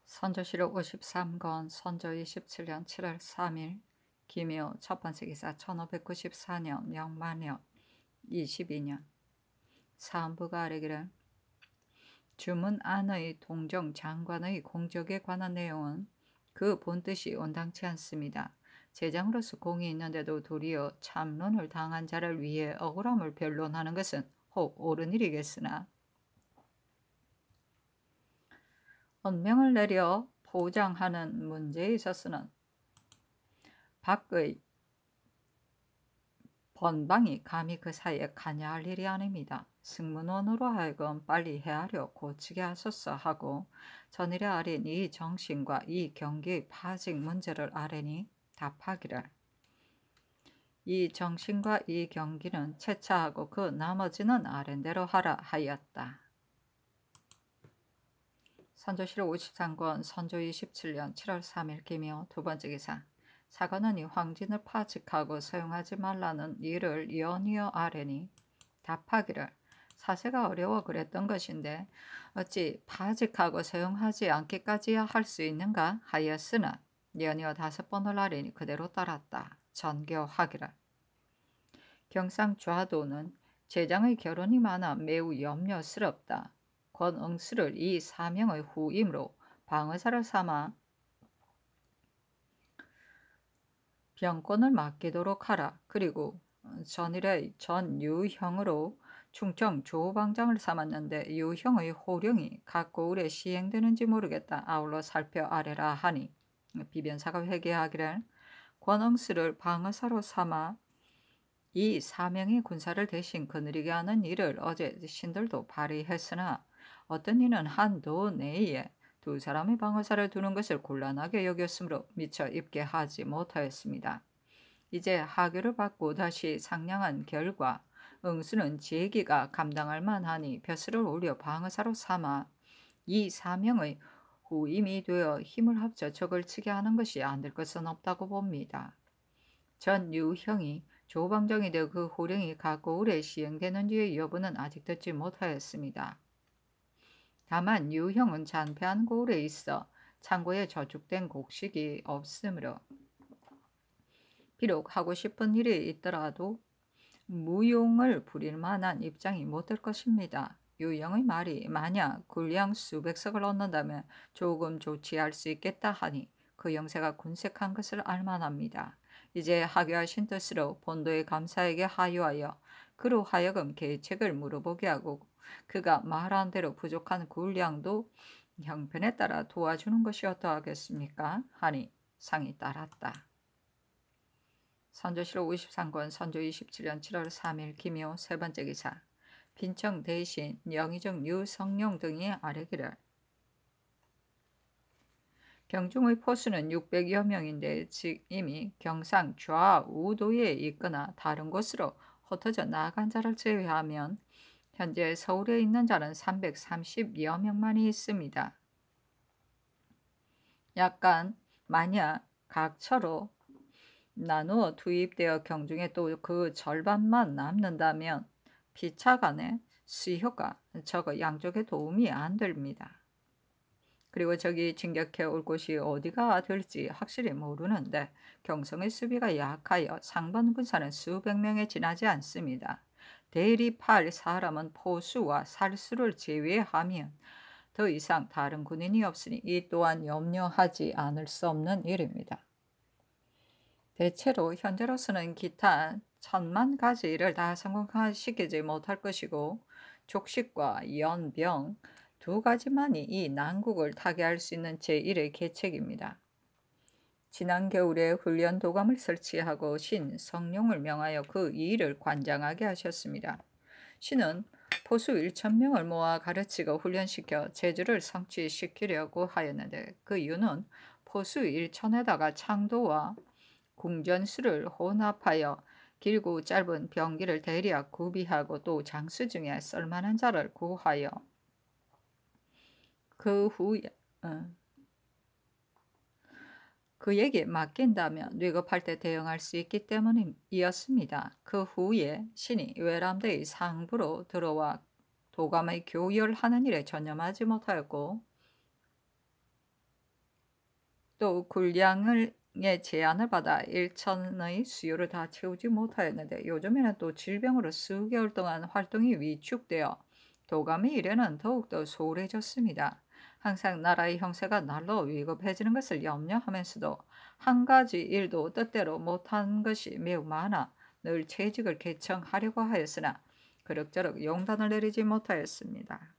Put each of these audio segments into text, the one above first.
선조실록 53권 선조 27년 7월 3일 김효 첫 번째 기사 1594년 영만년 22년 사헌부가 아뢰기를 주문 안의 동정 장관의 공적에 관한 내용은 그 본뜻이 온당치 않습니다. 제장으로서 공이 있는데도 도리어 참론을 당한 자를 위해 억울함을 변론하는 것은 혹 옳은 일이겠으나 언명을 내려 포장하는 문제에 있어서는 밖의 번방이 감히 그 사이에 관여할 일이 아닙니다. 승문원으로 하여금 빨리 헤아려 고치게 하소서 하고 전일에 아린 이 정신과 이 경기의 파직 문제를 아뢰니 답하기를 이 정신과 이 경기는 채차하고 그 나머지는 아랜대로 하라 하였다. 선조실록 53권 선조 27년 7월 3일 김효 두 번째 기사 사관원이 황진을 파직하고 사용하지 말라는 일을 연이어 아뢰니 답하기를 사세가 어려워 그랬던 것인데 어찌 파직하고 사용하지 않기까지야 할 수 있는가 하였으나 연이어 5번을 아뢰니 그대로 따랐다. 전교하기를 경상 좌도는 제장의 결혼이 많아 매우 염려스럽다. 권응수를 이 사명의 후임으로 방의사를 삼아 병권을 맡기도록 하라. 그리고 전일의 전유형으로 충청 조방장을 삼았는데 유형의 호령이 각 고을에 시행되는지 모르겠다. 아울러 살펴 아래라 하니 비변사가 회개하기를 권응수를 방의사로 삼아 이 사명의 군사를 대신 거느리게 하는 일을 어제 신들도 발의했으나 어떤 이는 한도 내에 두 사람의 방어사를 두는 것을 곤란하게 여겼으므로 미처 입게 하지 못하였습니다. 이제 하교를 받고 다시 상냥한 결과 응수는 제기가 감당할 만하니 벼슬을 올려 방어사로 삼아 이 사명의 후임이 되어 힘을 합쳐 적을 치게 하는 것이 안 될 것은 없다고 봅니다. 전 유형이 조방정이 되어 그 호령이 각 고을에 시행되는지의 여부는 아직 듣지 못하였습니다. 다만 유형은 잔패한 고을에 있어 창고에 저축된 곡식이 없으므로 비록 하고 싶은 일이 있더라도 무용을 부릴 만한 입장이 못 될 것입니다. 유형의 말이 만약 군량 수백석을 얻는다면 조금 조치할 수 있겠다 하니 그 영세가 군색한 것을 알만합니다. 이제 하교하신 뜻으로 본도의 감사에게 하유하여 그로 하여금 계책을 물어보게 하고 그가 말한 대로 부족한 군량도 형편에 따라 도와주는 것이 어떠하겠습니까? 하니 상이 따랐다. 선조실록 53권 선조 27년 7월 3일 김효 세 번째 기사 빈청 대신 영의정 유성룡 등이 아뢰기를 경중의 포수는 600여 명인데 이미 경상 좌우도에 있거나 다른 곳으로 흩어져 나간 자를 제외하면 현재 서울에 있는 자는 330여 명만이 있습니다. 약간 만약 각처로 나누어 투입되어 경중에 또 그 절반만 남는다면 피차 간의 수효가 저거 양쪽에 도움이 안 됩니다. 그리고 저기 진격해 올 곳이 어디가 될지 확실히 모르는데 경성의 수비가 약하여 상번 군사는 수백 명에 지나지 않습니다. 대립할 사람은 포수와 살수를 제외하면 더 이상 다른 군인이 없으니 이 또한 염려하지 않을 수 없는 일입니다. 대체로 현재로서는 기타 1000만 가지 일을 다 성공시키지 못할 것이고 족식과 연병 두 가지만이 이 난국을 타개할 수 있는 제1의 계책입니다. 지난 겨울에 훈련 도감을 설치하고 신 성룡을 명하여 그 일을 관장하게 하셨습니다. 신은 포수 1000명을 모아 가르치고 훈련시켜 제주를 성취시키려고 하였는데 그 이유는 포수 1000에다가 창도와 궁전수를 혼합하여 길고 짧은 병기를 대략 구비하고 또 장수 중에 쓸만한 자를 구하여 그 후에 그에게 맡긴다면 위급할 때 대응할 수 있기 때문이었습니다. 그 후에 신이 외람대의 상부로 들어와 도감의 교열하는 일에 전념하지 못하였고 또 군량의 제한을 받아 일천의 수요를 다 채우지 못하였는데 요즘에는 또 질병으로 수개월 동안 활동이 위축되어 도감의 일에는 더욱더 소홀해졌습니다. 항상 나라의 형세가 날로 위급해지는 것을 염려하면서도 한 가지 일도 뜻대로 못한 것이 매우 많아 늘 채직을 개청하려고 하였으나 그럭저럭 용단을 내리지 못하였습니다.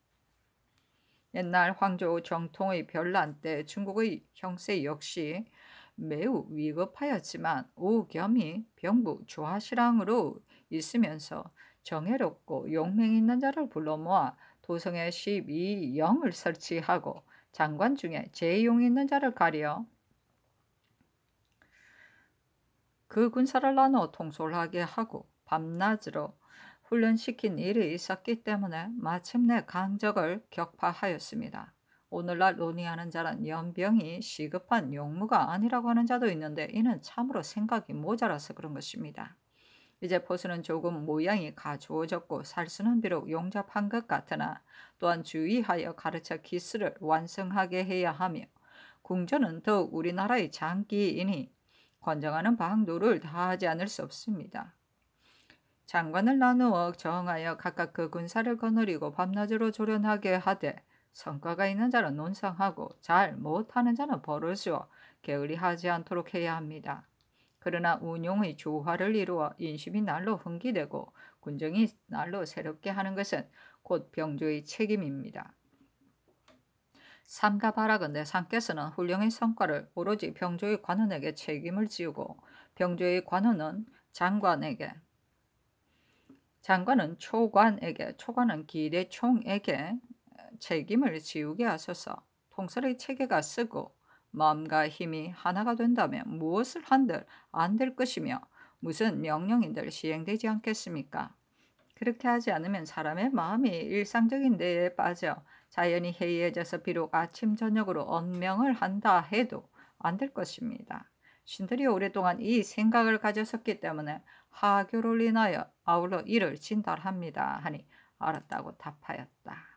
옛날 황조 정통의 별난 때 중국의 형세 역시 매우 위급하였지만 오겸이 병부 좌시랑으로 있으면서 정예롭고 용맹 있는 자를 불러 모아 도성에 12영을 설치하고 장관 중에 재용 있는 자를 가려 그 군사를 나누어 통솔하게 하고 밤낮으로 훈련시킨 일이 있었기 때문에 마침내 강적을 격파하였습니다. 오늘날 논의하는 자는 연병이 시급한 용무가 아니라고 하는 자도 있는데 이는 참으로 생각이 모자라서 그런 것입니다. 이제 포수는 조금 모양이 가주어졌고 살수는 비록 용접한 것 같으나 또한 주의하여 가르쳐 기술을 완성하게 해야 하며 궁전은 더욱 우리나라의 장기이니 권장하는 방도를 다하지 않을 수 없습니다. 장관을 나누어 정하여 각각 그 군사를 거느리고 밤낮으로 조련하게 하되 성과가 있는 자는 논상하고 잘 못하는 자는 벌을 주어 게으리하지 않도록 해야 합니다. 그러나 운용의 조화를 이루어 인심이 날로 흥기되고 군정이 날로 새롭게 하는 것은 곧 병조의 책임입니다. 삼가 바라건대 상께서는 훌륭의 성과를 오로지 병조의 관원에게 책임을 지우고 병조의 관원은 장관에게, 장관은 초관에게, 초관은 기대총에게 책임을 지우게 하소서. 통솔의 체계가 쓰고 마음과 힘이 하나가 된다면 무엇을 한들 안 될 것이며 무슨 명령인들 시행되지 않겠습니까? 그렇게 하지 않으면 사람의 마음이 일상적인 데에 빠져 자연이 해이해져서 비록 아침 저녁으로 언명을 한다 해도 안 될 것입니다. 신들이 오랫동안 이 생각을 가졌었기 때문에 하교를 인하여 아울러 이를 진달합니다 하니 알았다고 답하였다.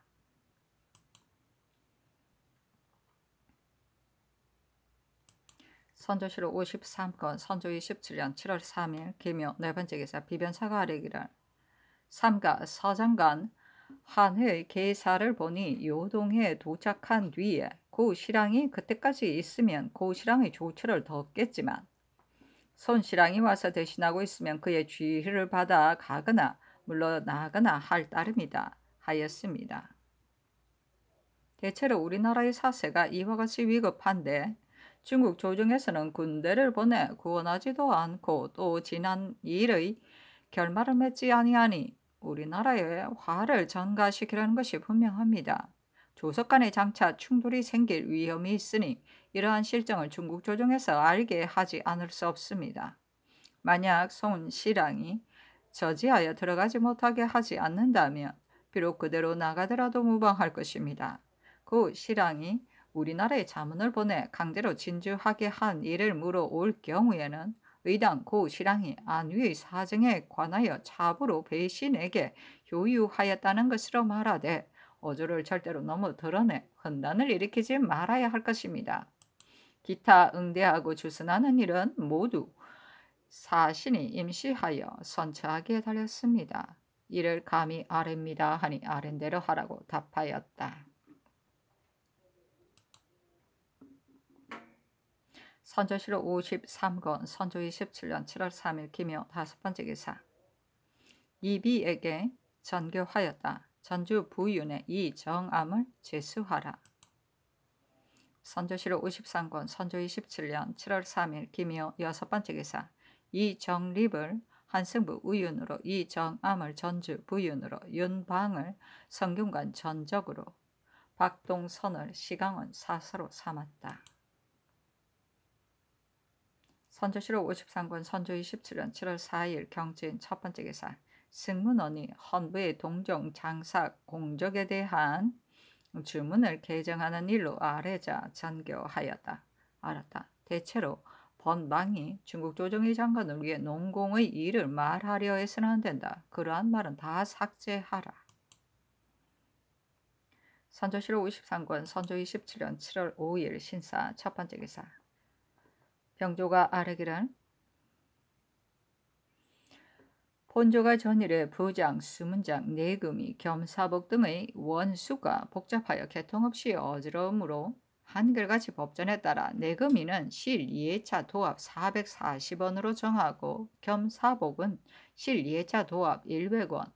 선조실록 53건 선조 27년 7월 3일 기묘 네 번째 기사 비변사가 아뢰기를 삼가 서장관 한회의 계사를 보니 요동에 도착한 뒤에 고 신랑이 그때까지 있으면 고 신랑의 조처를 뒀겠지만 손 신랑이 와서 대신하고 있으면 그의 주의를 받아 가거나 물러나거나 할 따름이다 하였습니다. 대체로 우리나라의 사세가 이와 같이 위급한데 중국 조정에서는 군대를 보내 구원하지도 않고 또 지난 일의 결말을 맺지 아니하니 우리나라에 화를 전가시키려는 것이 분명합니다. 조석 간의 장차 충돌이 생길 위험이 있으니 이러한 실정을 중국 조정에서 알게 하지 않을 수 없습니다. 만약 손 신랑이 저지하여 들어가지 못하게 하지 않는다면 비록 그대로 나가더라도 무방할 것입니다. 그 신랑이 우리나라에 자문을 보내 강제로 진주하게 한 일을 물어올 경우에는 의당 고 신랑이 안위의 사정에 관하여 차부로 배신에게 효유하였다는 것으로 말하되 어조를 절대로 너무 드러내 혼란을 일으키지 말아야 할 것입니다. 기타 응대하고 주선하는 일은 모두 사신이 임시하여 선처하기에 달렸습니다. 이를 감히 아뢰입니다 하니 아랜대로 하라고 답하였다. 선조실록 53권 선조 27년 7월 3일 기묘 다섯 번째 기사 이비에게 전교하였다. 전주 부윤의 이정암을 제수하라. 선조실록 53권 선조 27년 7월 3일 기묘 여섯 번째 기사 이정립을 한승부 우윤으로 이정암을 전주 부윤으로 윤방을 성균관 전적으로 박동선을 시강원 사서로 삼았다. 선조실록 53권 선조 27년 7월 4일 경진 첫 번째 기사 승문원이 헌부의 동정 장사 공적에 대한 주문을 개정하는 일로 아래자 전교하였다. 알았다. 대체로 번방이 중국 조정의 장관을 위해 농공의 일을 말하려 해서는 안 된다. 그러한 말은 다 삭제하라. 선조실록 53권 선조 27년 7월 5일 신사 첫 번째 기사 병조가 아뢰기를 본조가 전일에 부장, 수문장, 내금이, 겸사복 등의 원수가 복잡하여 개통 없이 어지러움으로 한결같이 법전에 따라 내금이는 실 2회차 도합 440원으로 정하고 겸사복은 실 2회차 도합 100원,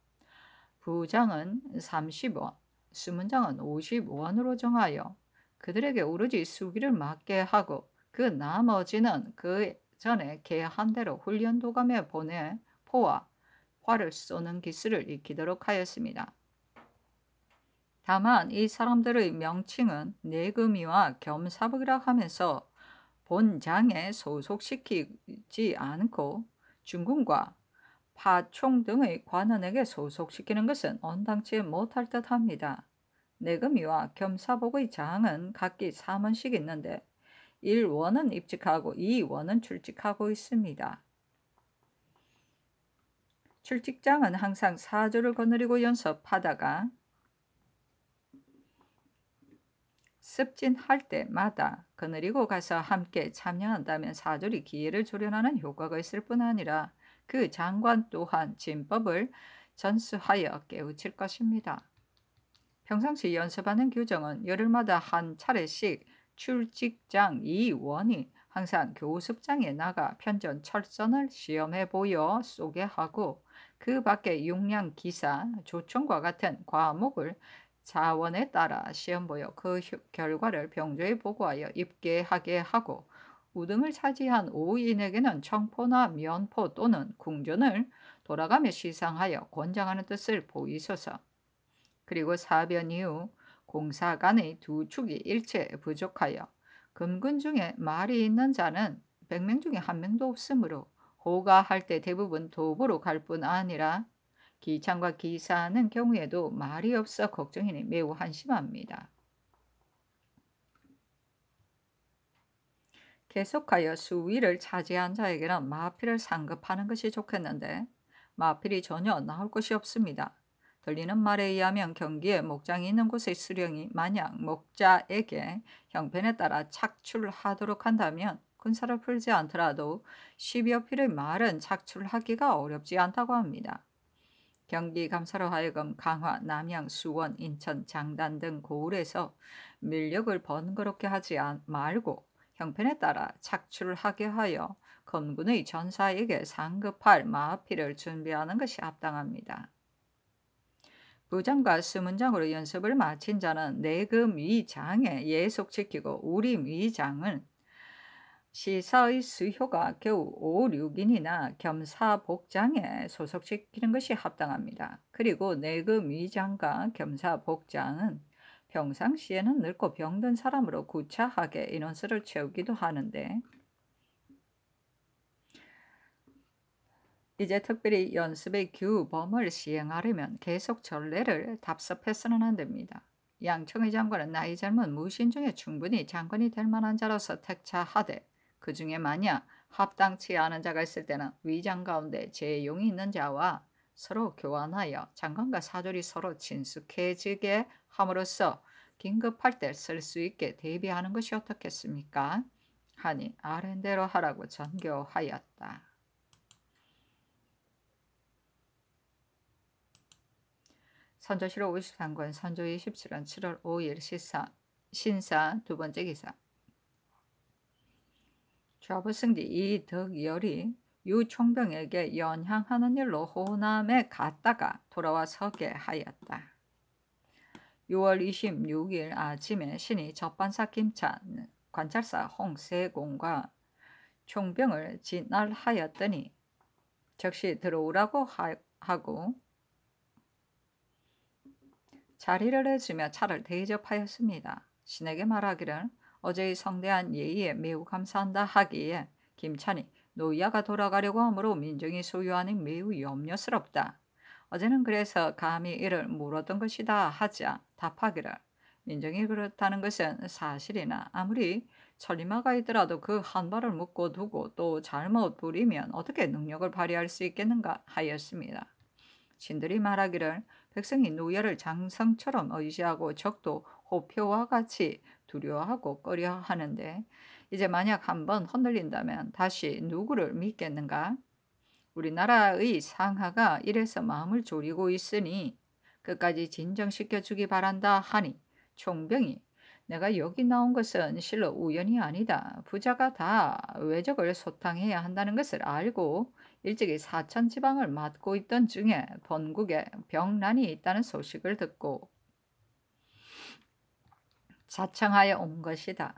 부장은 30원, 수문장은 50원으로 정하여 그들에게 오로지 수기를 맡게 하고 그 나머지는 그 전에 계한 대로 훈련도감에 보내 포와 활을 쏘는 기술을 익히도록 하였습니다. 다만 이 사람들의 명칭은 내금이와 겸사복이라 하면서 본장에 소속시키지 않고 중군과 파총 등의 관원에게 소속시키는 것은 온당치 못할 듯합니다. 내금이와 겸사복의 장은 각기 3원씩 있는데 1원은 입직하고 2원은 출직하고 있습니다. 출직장은 항상 사조를 거느리고 연습하다가 습진할 때마다 거느리고 가서 함께 참여한다면 사조리 기회를 조련하는 효과가 있을 뿐 아니라 그 장관 또한 진법을 전수하여 깨우칠 것입니다. 평상시 연습하는 규정은 열흘마다 한 차례씩 출직장 2원이 항상 교습장에 나가 편전 철선을 시험해 보여 소개하고 그 밖에 용량 기사, 조총과 같은 과목을 자원에 따라 시험 보여 그 결과를 병조에 보고하여 입계하게 하고 우등을 차지한 5인에게는 청포나 면포 또는 궁전을 돌아가며 시상하여 권장하는 뜻을 보이소서. 그리고 사변 이후 공사 간의 두 축이 일체 부족하여 금군 중에 말이 있는 자는 100명 중에 한 명도 없으므로 호가할 때 대부분 도보로 갈 뿐 아니라 기창과 기사하는 경우에도 말이 없어 걱정이니 매우 한심합니다. 계속하여 수위를 차지한 자에게는 마필을 상급하는 것이 좋겠는데 마필이 전혀 나올 것이 없습니다. 들리는 말에 의하면 경기에 목장이 있는 곳의 수령이 만약 목자에게 형편에 따라 착출하도록 한다면 군사를 풀지 않더라도 10여 필의 말은 착출하기가 어렵지 않다고 합니다. 경기감사로 하여금 강화, 남양, 수원, 인천, 장단 등 고을에서 밀력을 번거롭게 하지 말고 형편에 따라 착출하게 하여 검군의 전사에게 상급할 마필을 준비하는 것이 합당합니다. 부장과 수문장으로 연습을 마친 자는 내금 위장에 예속시키고 우리 위장은 시사의 수효가 겨우 5, 6인이나 겸사복장에 소속시키는 것이 합당합니다. 그리고 내금 위장과 겸사복장은 평상시에는 늙고 병든 사람으로 구차하게 인원수를 채우기도 하는데 이제 특별히 연습의 규범을 시행하려면 계속 전례를 답습해서는 안 됩니다. 양청의 장관은 나이 젊은 무신 중에 충분히 장관이 될 만한 자로서 택차하되 그 중에 만약 합당치 않은 자가 있을 때는 위장 가운데 재용이 있는 자와 서로 교환하여 장관과 사졸이 서로 친숙해지게 함으로써 긴급할 때 쓸 수 있게 대비하는 것이 어떻겠습니까? 하니 아랜대로 하라고 전교하였다. 선조실록 53권 선조 27년 7월 5일 신사 두 번째 기사. 좌부승지 이덕열이 유총병에게 연향하는 일로 호남에 갔다가 돌아와 서게 하였다. 6월 26일 아침에 신이 접반사 김찬, 관찰사 홍세공과 총병을 진날하였더니 즉시 들어오라고 하고 자리를 해주며 차를 대접하였습니다. 신에게 말하기를 어제의 성대한 예의에 매우 감사한다 하기에 김찬이 노야가 돌아가려고 하므로 민정이 소유하니 매우 염려스럽다. 어제는 그래서 감히 이를 물었던 것이다 하자 답하기를 민정이 그렇다는 것은 사실이나 아무리 천리마가 있더라도 그 한 발을 묶고 두고 또 잘못 부리면 어떻게 능력을 발휘할 수 있겠는가 하였습니다. 신들이 말하기를 백성이 노예를 장성처럼 의지하고 적도 호표와 같이 두려워하고 꺼려하는데 이제 만약 한번 흔들린다면 다시 누구를 믿겠는가? 우리나라의 상하가 이래서 마음을 졸이고 있으니 끝까지 진정시켜 주기 바란다 하니 총병이 내가 여기 나온 것은 실로 우연이 아니다. 부자가 다 외적을 소탕해야 한다는 것을 알고 일찍이 사천 지방을 맡고 있던 중에 본국에 병난이 있다는 소식을 듣고 자청하여 온 것이다.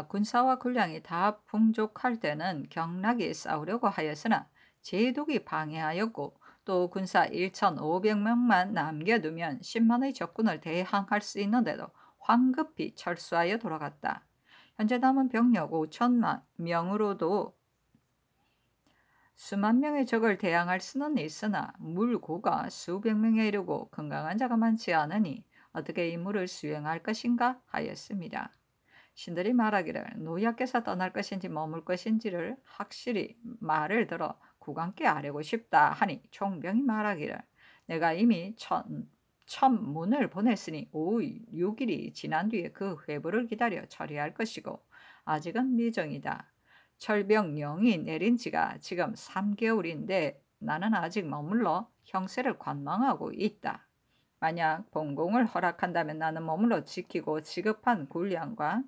군사와 군량이 다 풍족할 때는 경락이 싸우려고 하였으나 제독이 방해하였고 또 군사 1,500명만 남겨두면 10만의 적군을 대항할 수 있는데도 황급히 철수하여 돌아갔다. 현재 남은 병력 5천만 명으로도 수만 명의 적을 대항할 수는 있으나 물고가 수백 명에 이르고 건강한 자가 많지 않으니 어떻게 임무를 수행할 것인가 하였습니다. 신들이 말하기를 노약께서 떠날 것인지 머물 것인지를 확실히 말을 들어 국왕께 아뢰고 싶다 하니 총병이 말하기를 내가 이미 천문을 보냈으니 6일이 지난 뒤에 그 회부를 기다려 처리할 것이고 아직은 미정이다. 철병령이 내린 지가 지금 3개월인데 나는 아직 머물러 형세를 관망하고 있다. 만약 본공을 허락한다면 나는 머물러 지키고 지급한 군량과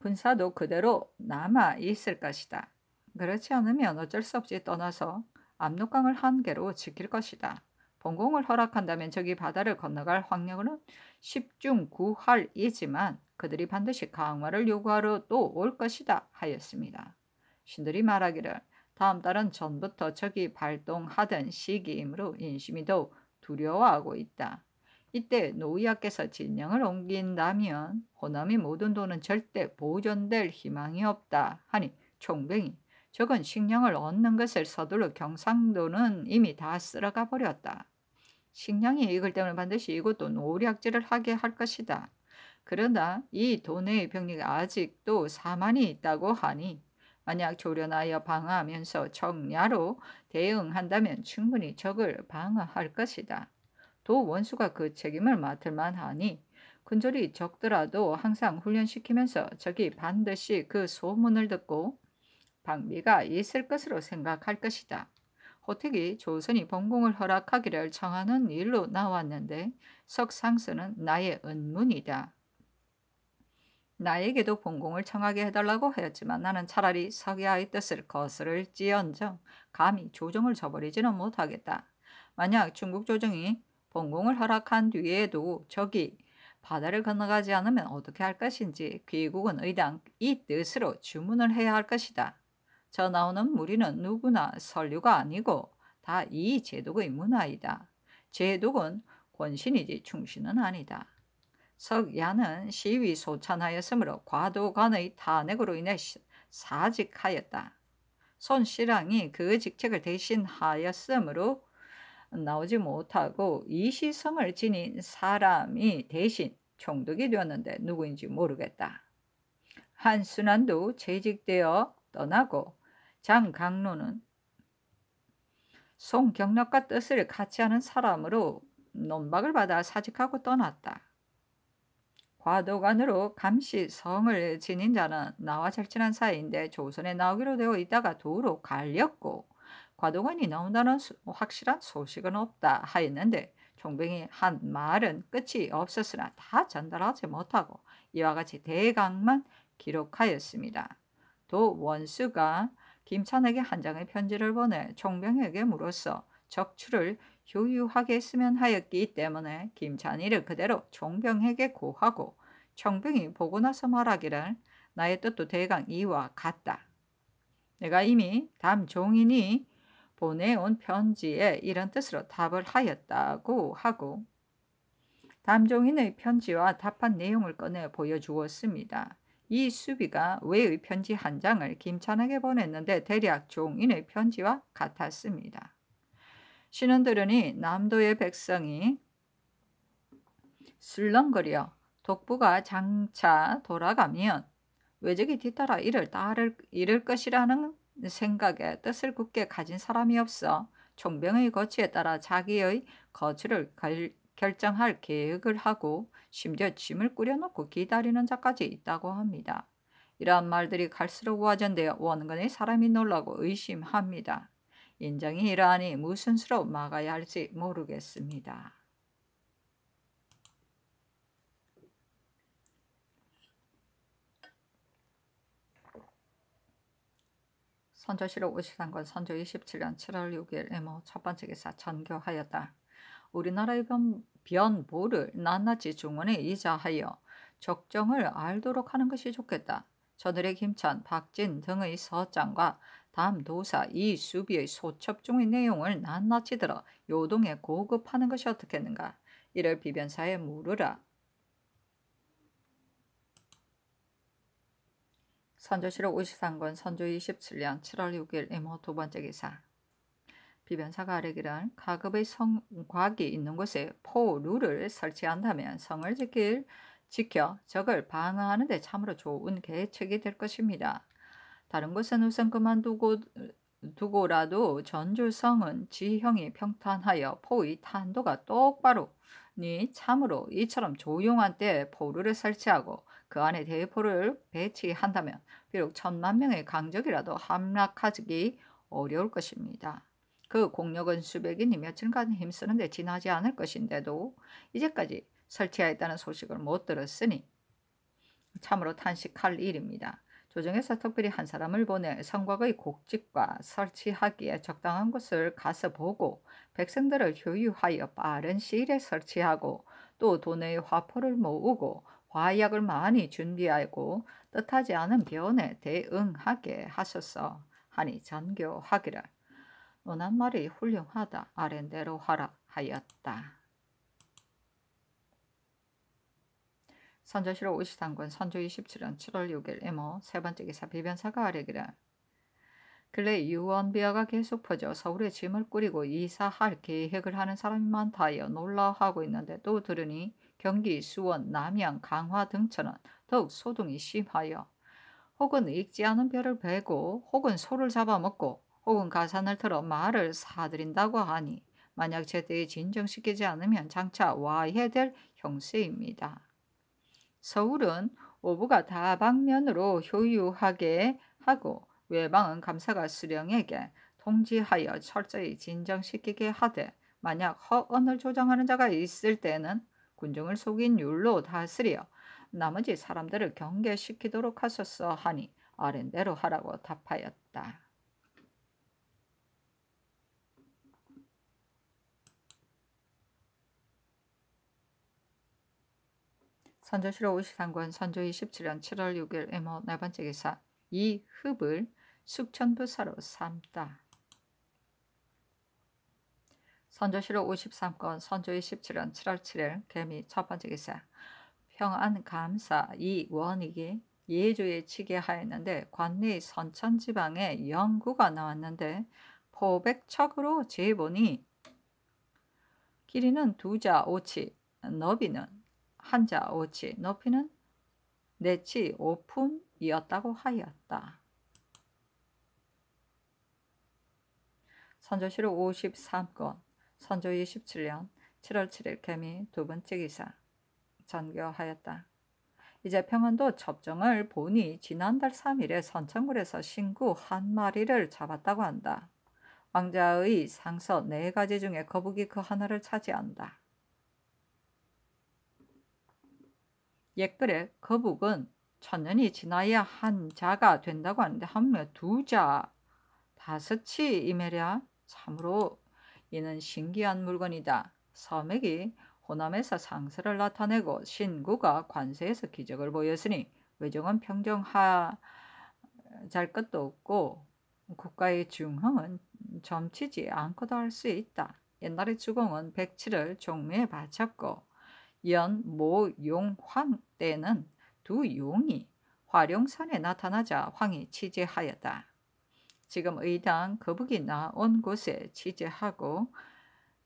군사도 그대로 남아 있을 것이다. 그렇지 않으면 어쩔 수 없이 떠나서 압록강을 한 개로 지킬 것이다. 본공을 허락한다면 저기 바다를 건너갈 확률은 10중 9할이지만 그들이 반드시 강화를 요구하러 또 올 것이다 하였습니다. 신들이 말하기를 다음 달은 전부터 적이 발동하던 시기이므로 인심이 더욱 두려워하고 있다. 이때 노의하께서 진영을 옮긴다면 호남이 모든 돈은 절대 보존될 희망이 없다 하니 총병이 적은 식량을 얻는 것을 서둘러 경상도는 이미 다 쓸어가 버렸다. 식량이 익을 때면 반드시 이곳도 노략질을 하게 할 것이다. 그러나 이 도내의 병력이 아직도 4만이 있다고 하니 만약 조련하여 방어하면서 정야로 대응한다면 충분히 적을 방어할 것이다. 도 원수가 그 책임을 맡을 만하니 군졸이 적더라도 항상 훈련시키면서 적이 반드시 그 소문을 듣고 방비가 있을 것으로 생각할 것이다. 호택이 조선이 본공을 허락하기를 청하는 일로 나왔는데 석상서는 나의 은문이다. 나에게도 본공을 청하게 해달라고 하였지만 나는 차라리 석야의 뜻을 거스를지언정 감히 조정을 저버리지는 못하겠다. 만약 중국 조정이 본공을 허락한 뒤에도 적이 바다를 건너가지 않으면 어떻게 할 것인지 귀국은 의당 이 뜻으로 주문을 해야 할 것이다. 저 나오는 무리는 누구나 선류가 아니고 다 이 제독의 문화이다. 제독은 권신이지 충신은 아니다. 석야는 시위 소찬하였으므로 과도관의 탄핵으로 인해 사직하였다. 손씨랑이 그 직책을 대신하였으므로 나오지 못하고 이시성을 지닌 사람이 대신 총독이 되었는데 누구인지 모르겠다. 한순환도 재직되어 떠나고 장강로는 송경락과 뜻을 같이 하는 사람으로 논박을 받아 사직하고 떠났다. 과도관으로 감시성을 지닌 자는 나와 절친한 사이인데 조선에 나오기로 되어 있다가 도로 갈렸고 과도관이 나온다는 확실한 소식은 없다 하였는데 총병이 한 말은 끝이 없었으나 다 전달하지 못하고 이와 같이 대강만 기록하였습니다. 도 원수가 김찬에게 한 장의 편지를 보내 총병에게 물어서 적출을 효유하게 했으면 하였기 때문에 김찬이를 그대로 총병에게 고하고 총병이 보고 나서 말하기를 나의 뜻도 대강 이와 같다. 내가 이미 담종인이 보내온 편지에 이런 뜻으로 답을 하였다고 하고 담종인의 편지와 답한 내용을 꺼내 보여주었습니다. 이 수비가 외의 편지 한 장을 김찬에게 보냈는데 대략 종인의 편지와 같았습니다. 신은 들으니 남도의 백성이 술렁거려 독부가 장차 돌아가면 외적이 뒤따라 이를 것이라는 생각에 뜻을 굳게 가진 사람이 없어 총병의 거취에 따라 자기의 거취를 결정할 계획을 하고 심지어 짐을 꾸려놓고 기다리는 자까지 있다고 합니다. 이러한 말들이 갈수록 우아전되어 원근의 사람이 놀라고 의심합니다. 인정이 이러하니 무슨 수로 막아야 할지 모르겠습니다. 선조실록 53권 선조 27년 7월 6일 이모 첫 번째 기사 전교하였다. 우리나라의 변보를 낱낱이 중원에 이자하여 적정을 알도록 하는 것이 좋겠다. 전일의 김찬, 박진 등의 서장과 담도사 이수비의 소첩 중의 내용을 낱낱이 들어 요동에 고급하는 것이 어떻겠는가. 이를 비변사에 물으라. 선조실록 53권 선조 27년 7월 6일 이모 두 번째 기사. 비변사가 아뢰기를 가급의 성곽이 있는 곳에 포루를 설치한다면 성을 지켜 적을 방어하는 데 참으로 좋은 계책이 될 것입니다. 다른 곳은 우선 두고라도 전주성은 지형이 평탄하여 포의 탄도가 똑바로니 참으로 이처럼 조용한 때에 포루를 설치하고 그 안에 대포를 배치한다면 비록 10,000만 명의 강적이라도 함락하기 어려울 것입니다. 그 공력은 수백인이 며칠간 힘쓰는데 지나지 않을 것인데도 이제까지 설치하였다는 소식을 못 들었으니 참으로 탄식할 일입니다. 조정에서 특별히 한 사람을 보내 성곽의 곡직과 설치하기에 적당한 곳을 가서 보고 백성들을 효유하여 빠른 시일에 설치하고 또 도내의 화포를 모으고 화약을 많이 준비하고 뜻하지 않은 변에 대응하게 하소서 하니 전교하기를 너난 말이 훌륭하다 아랜대로 하라 하였다. 선조실록 53권 선조 27년 7월 6일 이모 세 번째 기사 비변사가 아뢰기를 근래 유언비어가 계속 퍼져 서울에 짐을 꾸리고 이사할 계획을 하는 사람이 많다 하여 놀라워하고 있는데 또 들으니 경기, 수원, 남양, 강화 등처는 더욱 소동이 심하여 혹은 익지 않은 벼를 베고 혹은 소를 잡아먹고 혹은 가산을 틀어 말을 사들인다고 하니 만약 제때에 진정시키지 않으면 장차 와해될 형세입니다. 서울은 오부가 다방면으로 효유하게 하고 외방은 감사가 수령에게 통지하여 철저히 진정시키게 하되 만약 허언을 조장하는 자가 있을 때는 군중을 속인 율로 다스려 나머지 사람들을 경계시키도록 하소서 하니 아랜대로 하라고 답하였다. 선조실록 53권 선조 27년 7월 6일 이모 네 번째 기사 이 흡을 숙천부사로 삼다. 선조실록 53권 선조 27년 7월 7일 개미 첫 번째 기사 평안감사 이원익이 예조에 치게 하였는데 관내의 선천지방에 영구가 나왔는데 포백척으로 재보니 길이는 2자 5치 너비는 1자 5치 높이는 4치 5푼이었다고 하였다. 선조실록 53권 선조 27년 7월 7일 개미 두 번째 기사 전교하였다. 이제 평안도 첩정을 보니 지난달 3일에 선천굴에서 신구 한 마리를 잡았다고 한다. 왕자의 상서 4가지 중에 거북이 그 하나를 차지한다. 옛글에 거북은 1000년이 지나야 한 자가 된다고 하는데 하물며 2자 5치 이매랴 참으로 이는 신기한 물건이다. 서맥이 호남에서 상서를 나타내고 신구가 관세에서 기적을 보였으니 외정은 평정할 것도 없고 국가의 중흥은 점치지 않고도 할 수 있다. 옛날에 주공은 백치를 종묘에 바쳤고 연모용황 때는 2 용이 화룡산에 나타나자 황이 취재하였다. 지금 의당 거북이 나온 곳에 취재하고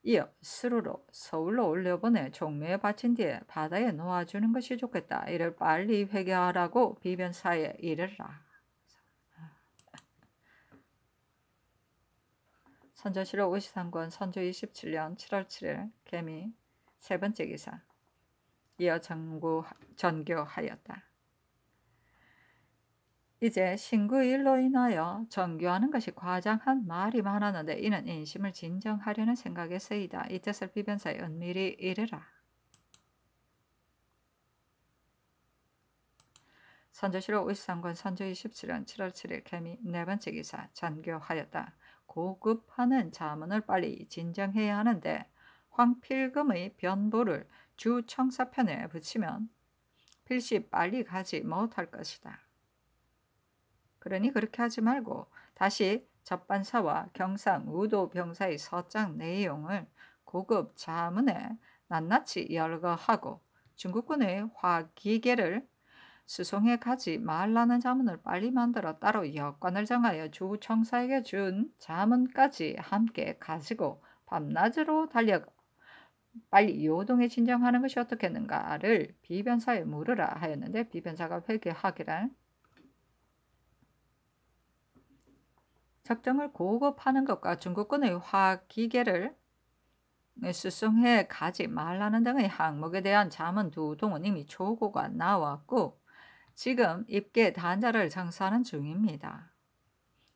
이어 수로로 서울로 올려보내 종묘에 바친 뒤에 바다에 놓아주는 것이 좋겠다. 이를 빨리 회개하라고 비변사에 이르라. 선조실록 53권 선조 27년 7월 7일 개미 세 번째 기사. 이어 전교하였다. 이제 신구일로 인하여 정교하는 것이 과장한 말이 많았는데 이는 인심을 진정하려는 생각에서이다. 이 뜻을 비변사에 은밀히 이르라. 선조실록 53권 선조 27년 7월 7일 개미 네 번째 기사. 전교하였다. 고급하는 자문을 빨리 진정해야 하는데 황필금의 변보를 주청사편에 붙이면 필시 빨리 가지 못할 것이다. 그러니 그렇게 하지 말고 다시 접반사와 경상 우도병사의 서장 내용을 고급 자문에 낱낱이 열거하고 중국군의 화기계를 수송해 가지 말라는 자문을 빨리 만들어 따로 여건을 정하여 주청사에게 준 자문까지 함께 가지고 밤낮으로 달려 빨리 요동에 진정하는 것이 어떻겠는가를 비변사에 물으라 하였는데 비변사가 회개하기를 적정을 고급하는 것과 중국군의 화기계를 수송해 가지 말라는 등의 항목에 대한 자문 두 동은 이미 초고가 나왔고 지금 입계 단자를 정사하는 중입니다.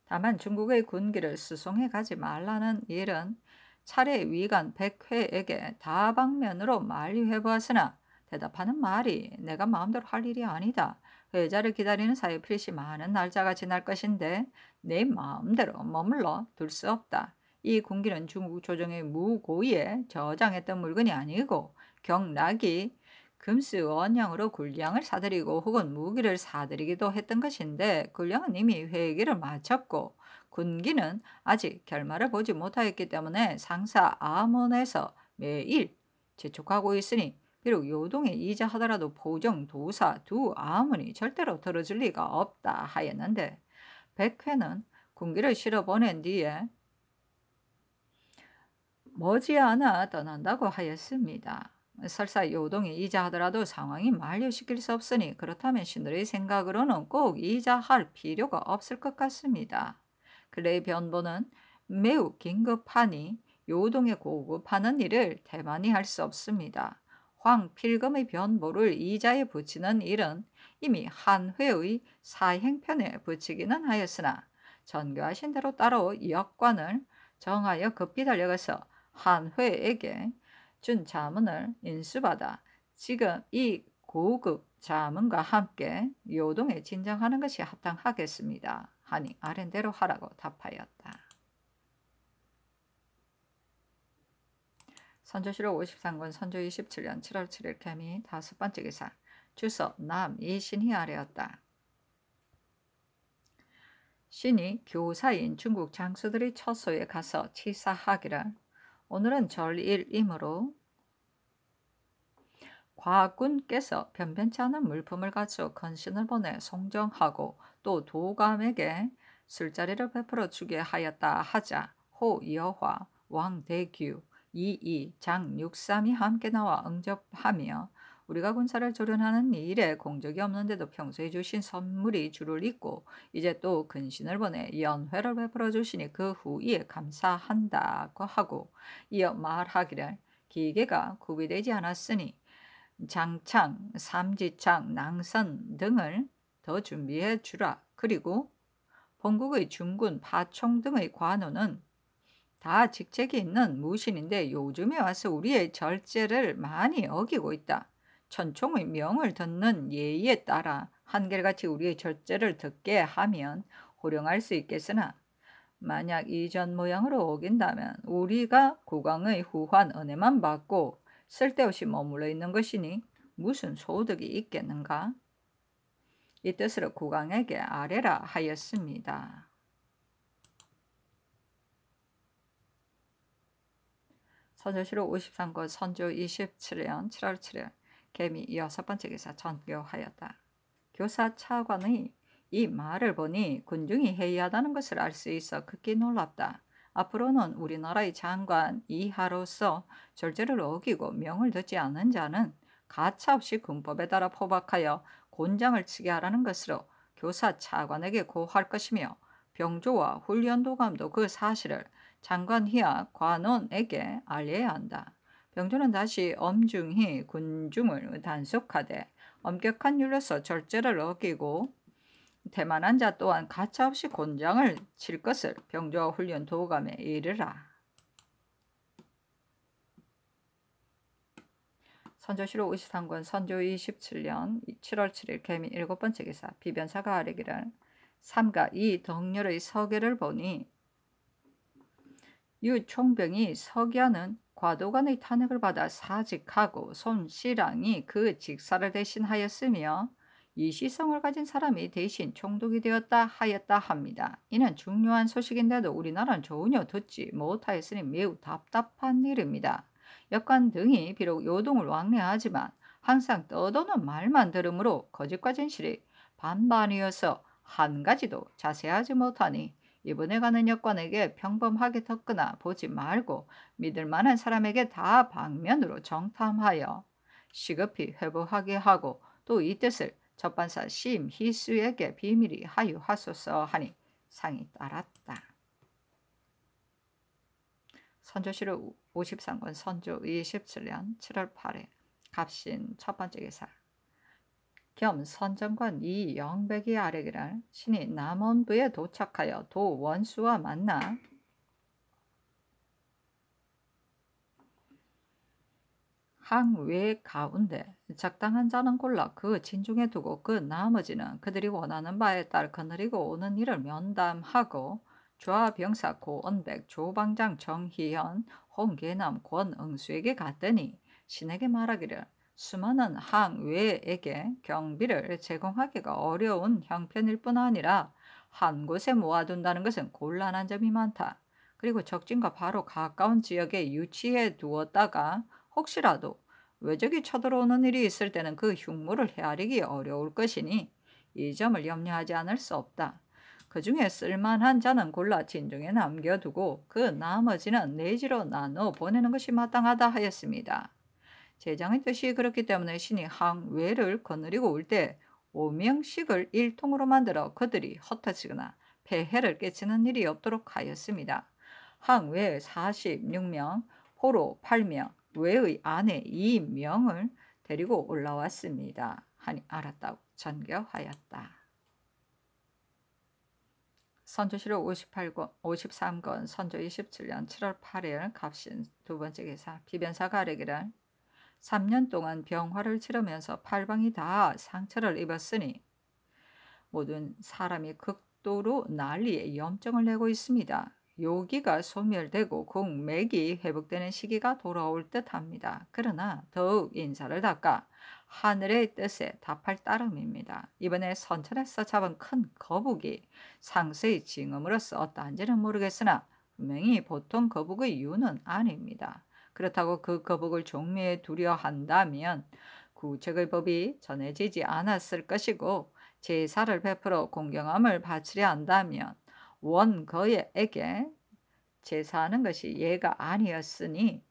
다만 중국의 군기를 수송해 가지 말라는 일은 차례 위관 백회에게 다방면으로 만리해 보았으나 대답하는 말이 내가 마음대로 할 일이 아니다. 회자를 기다리는 사이에 필시 많은 날짜가 지날 것인데 내 마음대로 머물러 둘 수 없다. 이 군기는 중국 조정의 무고의에 저장했던 물건이 아니고 경락이 금스 원양으로 군량을 사들이고 혹은 무기를 사들이기도 했던 것인데 군량은 이미 회기를 마쳤고 군기는 아직 결말을 보지 못하였기 때문에 상사 암원에서 매일 재촉하고 있으니 비록 요동에 이자하더라도 보정, 도사 두 암원이 절대로 들어줄 리가 없다 하였는데 백회는 군기를 실어 보낸 뒤에 머지않아 떠난다고 하였습니다. 설사 요동이 이자하더라도 상황이 만류시킬 수 없으니 그렇다면 신들의 생각으로는 꼭 이자할 필요가 없을 것 같습니다. 그의 변보는 매우 긴급하니 요동에 고급하는 일을 대만히 할 수 없습니다. 황필금의 변보를 이자에 붙이는 일은 이미 한회의 사행편에 붙이기는 하였으나 전교하신 대로 따로 역관을 정하여 급히 달려가서 한회에게 준 자문을 인수받아 지금 이 고급 자문과 함께 요동에 진정하는 것이 합당하겠습니다. 하니 아랜대로 하라고 답하였다. 선조실록 53권 선조 27년 7월 7일 개미 다섯 번째 기사. 주서 남 이신이 아뢰었다. 신이 교사인 중국 장수들의 처소에 가서 치사하기를 오늘은 절일이므로 과군께서 변변치 않은 물품을 가지고 건신을 보내 송정하고 또 도감에게 술자리를 베풀어 주게 하였다 하자 호 여화 왕대규 이이 장육삼이 함께 나와 응접하며 우리가 군사를 조련하는 일에 공적이 없는데도 평소에 주신 선물이 주를 잇고 이제 또 근신을 보내 연회를 베풀어 주시니 그 후에 감사한다고 하고 이어 말하기를 기계가 구비되지 않았으니 장창, 삼지창, 낭선 등을 더 준비해 주라. 그리고 본국의 중군, 파총 등의 관우는 다 직책이 있는 무신인데 요즘에 와서 우리의 절제를 많이 어기고 있다. 천총의 명을 듣는 예의에 따라 한결같이 우리의 절제를 듣게 하면 호령할 수 있겠으나 만약 이전 모양으로 어긴다면 우리가 국왕의 후한 은혜만 받고 쓸데없이 머물러 있는 것이니 무슨 소득이 있겠는가? 이 뜻으로 국왕에게 아뢰라 하였습니다. 선조실록 53권 선조 27년 7월 7일 개미 여섯 번째 기사 전교하였다. 교사 차관의 이 말을 보니 군중이 해이하다는 것을 알 수 있어 극히 놀랍다. 앞으로는 우리나라의 장관 이하로서 절제를 어기고 명을 듣지 않은 자는 가차없이 군법에 따라 포박하여 곤장을 치게 하라는 것으로 교사 차관에게 고할 것이며 병조와 훈련도감도 그 사실을 장관 희하 관원에게 알려야 한다. 병조는 다시 엄중히 군중을 단속하되 엄격한 율로서 절제를 어기고 태만한 자 또한 가차없이 곤장을 칠 것을 병조와 훈련 도감에 이르라. 선조실록 53권 선조 27년 7월 7일 개민 7번째 기사 비변사가 아뢰기를 삼가 이 덕렬의 서계를 보니 유 총병이 서기하는 과도관의 탄핵을 받아 사직하고 손씨랑이 그 직사를 대신하였으며 이시성을 가진 사람이 대신 총독이 되었다 하였다 합니다. 이는 중요한 소식인데도 우리나라는 전혀 듣지 못하였으니 매우 답답한 일입니다. 역관 등이 비록 요동을 왕래하지만 항상 떠도는 말만 들으므로 거짓과 진실이 반반이어서 한 가지도 자세하지 못하니 이번에 가는 역관에게 평범하게 듣거나 보지 말고 믿을 만한 사람에게 다 방면으로 정탐하여 시급히 회부하게 하고 또 이 뜻을 접반사 심희수에게 비밀히 하유하소서 하니 상이 따랐다. 선조실록 53권 선조 27년 7월 8일 갑신 첫 번째 기사 겸 선정관 이영백이 아뢰기를 신이 남원부에 도착하여 도 원수와 만나 항외 가운데 적당한 자는 골라 그 진중에 두고 그 나머지는 그들이 원하는 바에 따라 거느리고 오는 일을 면담하고 좌병사 고언백, 조방장 정희현, 홍계남, 권응수에게 갔더니 신에게 말하기를 수많은 항외에게 경비를 제공하기가 어려운 형편일 뿐 아니라 한 곳에 모아둔다는 것은 곤란한 점이 많다. 그리고 적진과 바로 가까운 지역에 유치해 두었다가 혹시라도 외적이 쳐들어오는 일이 있을 때는 그 흉물을 헤아리기 어려울 것이니 이 점을 염려하지 않을 수 없다. 그 중에 쓸만한 자는 골라 진중에 남겨두고 그 나머지는 내지로 나눠 보내는 것이 마땅하다 하였습니다. 제장의 뜻이 그렇기 때문에 신이 항외를 거느리고 올 때 5명씩을 일통으로 만들어 그들이 흩어지거나 폐해를 끼치는 일이 없도록 하였습니다. 항외 46명, 포로 8명, 외의 아내 2명을 데리고 올라왔습니다. 하니 알았다고 전교하였다. 선조실록 53권 선조 27년 7월 8일 갑신 두 번째 기사 비변사가 아뢰기를 3년 동안 병화를 치르면서 팔방이 다 상처를 입었으니 모든 사람이 극도로 난리에 염증을 내고 있습니다. 요기가 소멸되고 국맥이 회복되는 시기가 돌아올 듯합니다. 그러나 더욱 인사를 닦아 하늘의 뜻에 답할 따름입니다. 이번에 선천에서 잡은 큰 거북이 상세의 징음으로써 어떠한지는 모르겠으나 분명히 보통 거북의 유는 아닙니다. 그렇다고 그 거북을 종묘에 두려 한다면 구책의 법이 전해지지 않았을 것이고 제사를 베풀어 공경함을 바치려 한다면 원거에게 제사하는 것이 예가 아니었으니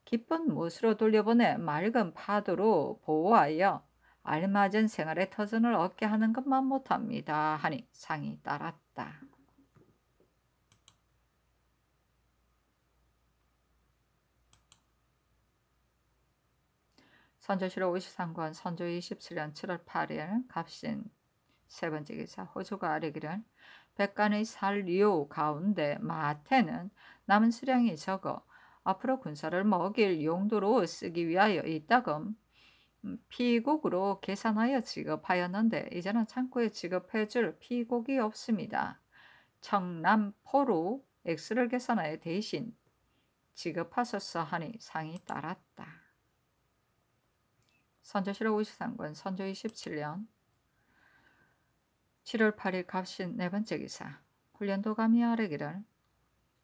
기쁜 못으로 돌려보내 맑은 파도로 보호하여 알맞은 생활의 터전을 얻게 하는 것만 못합니다. 하니 상이 따랐다. 선조실록 53권 선조 27년 7월 8일 갑신 세 번째 기사 호조가 아뢰기를 백간의 살류 가운데 마태는 남은 수량이 적어 앞으로 군사를 먹일 용도로 쓰기 위하여 이따금 피곡으로 계산하여 지급하였는데 이제는 창고에 지급해줄 피곡이 없습니다. 청남포로 액수를 계산하여 대신 지급하소서 하니 상이 따랐다. 선조실록 53권 선조 27년 7월 8일 갑신 네 번째 기사 훈련도감이 아뢰기를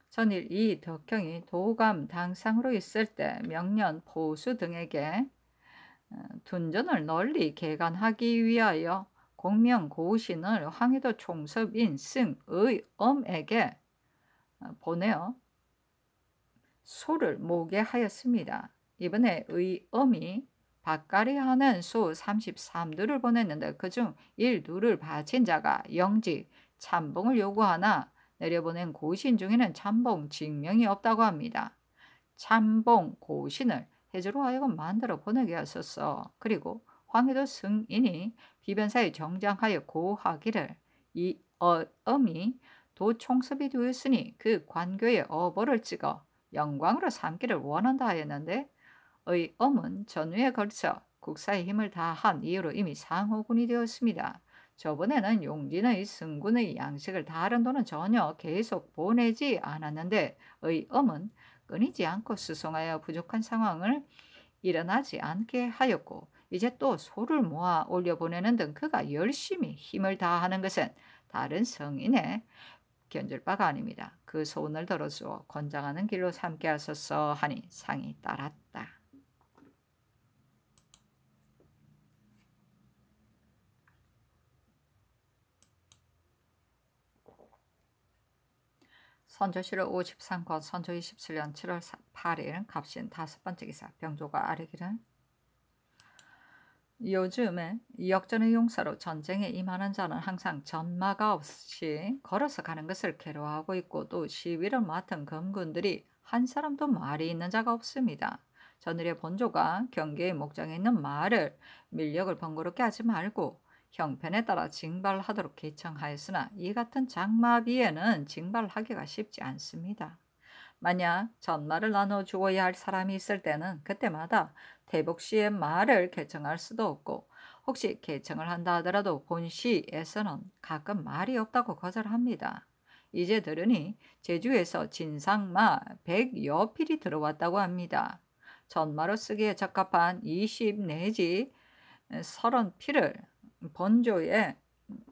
전일 이 덕경이 도감 당상으로 있을 때 명년 포수 등에게 둔전을 널리 개간하기 위하여 공명 고신을 황해도 총섭인 승의엄에게 보내어 소를 모게 하였습니다. 이번에 의엄이 밭갈이 하는 소 33두를 보냈는데 그중 1두를 바친 자가 영직 참봉을 요구하나 내려보낸 고신 중에는 참봉 증명이 없다고 합니다. 참봉 고신을 해주로 하여금 만들어 보내게 하소서. 그리고 황해도 승인이 비변사에 정장하여 고하기를 이 엄이 도총섭이 되었으니 그 관교의 어보를 찍어 영광으로 삼기를 원한다 하였는데 엄은 전후에 걸쳐 국사의 힘을 다한 이유로 이미 상호군이 되었습니다. 저번에는 용진의 승군의 양식을 다른 돈은 전혀 계속 보내지 않았는데 엄은 끊이지 않고 수송하여 부족한 상황을 일어나지 않게 하였고 이제 또 소를 모아 올려보내는 등 그가 열심히 힘을 다하는 것은 다른 성인의 견줄 바가 아닙니다. 그 소원을 들어주어 권장하는 길로 삼게 하소서 하니 상이 따랐다. 선조실록 53권 선조 27년 7월 8일 갑신 5번째 기사 병조가 아뢰기를 요즘에 역전의 용사로 전쟁에 임하는 자는 항상 전마가 없이 걸어서 가는 것을 괴로워하고 있고 또 시위를 맡은 검군들이 한 사람도 말이 있는 자가 없습니다. 전일의 본조가 경계의 목장에 있는 말을 밀력을 번거롭게 하지 말고 형편에 따라 징발하도록 개청하였으나 이 같은 장마비에는 징발하기가 쉽지 않습니다. 만약 전말을 나눠 주어야 할 사람이 있을 때는 그때마다 대복시의 말을 개청할 수도 없고 혹시 개청을 한다 하더라도 본시에서는 가끔 말이 없다고 거절합니다. 이제 들으니 제주에서 진상마 100여 필이 들어왔다고 합니다. 전마로 쓰기에 적합한 20 내지 30필을 본조에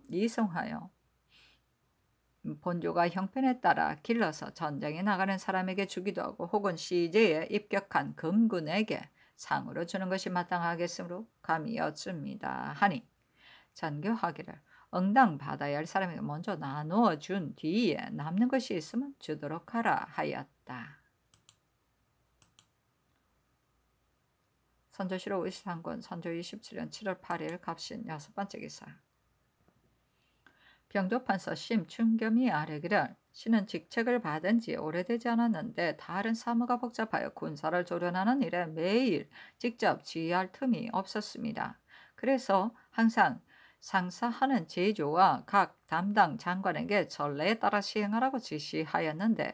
이송하여 본조가 형편에 따라 길러서 전쟁에 나가는 사람에게 주기도 하고 혹은 시제에 입격한 금군에게 상으로 주는 것이 마땅하겠으므로 감히 여쭙니다 하니 전교하기를 응당 받아야 할 사람에게 먼저 나누어 준 뒤에 남는 것이 있으면 주도록 하라 하였다. 선조실록 53권 선조 27년 7월 8일 갑신 6번째 기사 병조판서 심춘겸이 아뢰기를 신은 직책을 받은 지 오래되지 않았는데 다른 사무가 복잡하여 군사를 조련하는 일에 매일 직접 지휘할 틈이 없었습니다. 그래서 항상 상사하는 제조와 각 담당 장관에게 전례에 따라 시행하라고 지시하였는데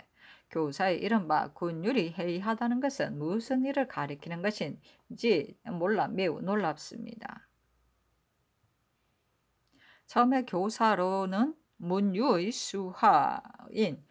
교사의 이른바 군율이 해이하다는 것은 무슨 일을 가리키는 것인지 몰라 매우 놀랍습니다. 처음에 교사로는 문유의 수하인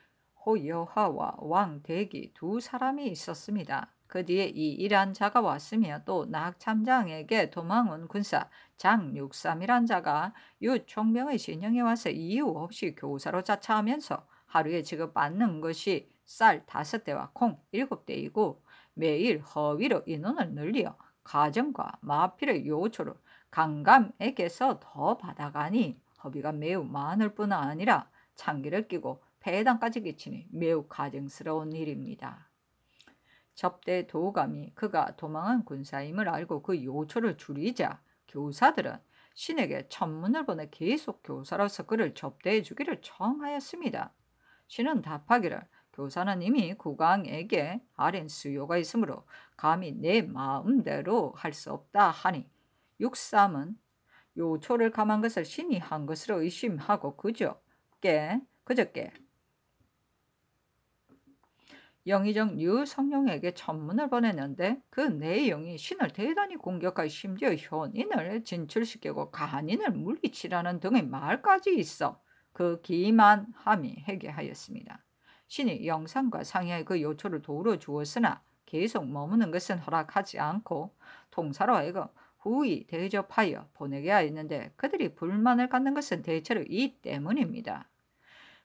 호여하와 왕대기 두 사람이 있었습니다. 그 뒤에 이 일한 자가 왔으며 또 낙참장에게 도망온 군사 장육삼이란 자가 유총명의 진영에 와서 이유 없이 교사로 자처하면서 하루에 지급받는 것이 쌀 5대와 콩 7대이고 매일 허위로 인원을 늘려 가정과 마필의 요초를 강감에게서 더 받아가니 허비가 매우 많을 뿐 아니라 창기를 끼고 폐해당까지 끼치니 매우 가증스러운 일입니다. 접대 도감이 그가 도망한 군사임을 알고 그 요초를 줄이자 교사들은 신에게 천문을 보내 계속 교사로서 그를 접대해 주기를 청하였습니다. 신은 답하기를 교사는 이미 국왕에게 아랜 수요가 있으므로 감히 내 마음대로 할 수 없다 하니 육삼은 요초를 감한 것을 신이 한 것으로 의심하고 그저께 영의정 유성룡에게 천문을 보냈는데 그 내용이 신을 대단히 공격하여 심지어 현인을 진출시키고 간인을 물리치라는 등의 말까지 있어 그 기만함이 회개하였습니다. 신이 영상과 상의하여 그 요초를 도로 주었으나 계속 머무는 것은 허락하지 않고 통사로 하여금 후히 대접하여 보내게 하였는데 그들이 불만을 갖는 것은 대체로 이 때문입니다.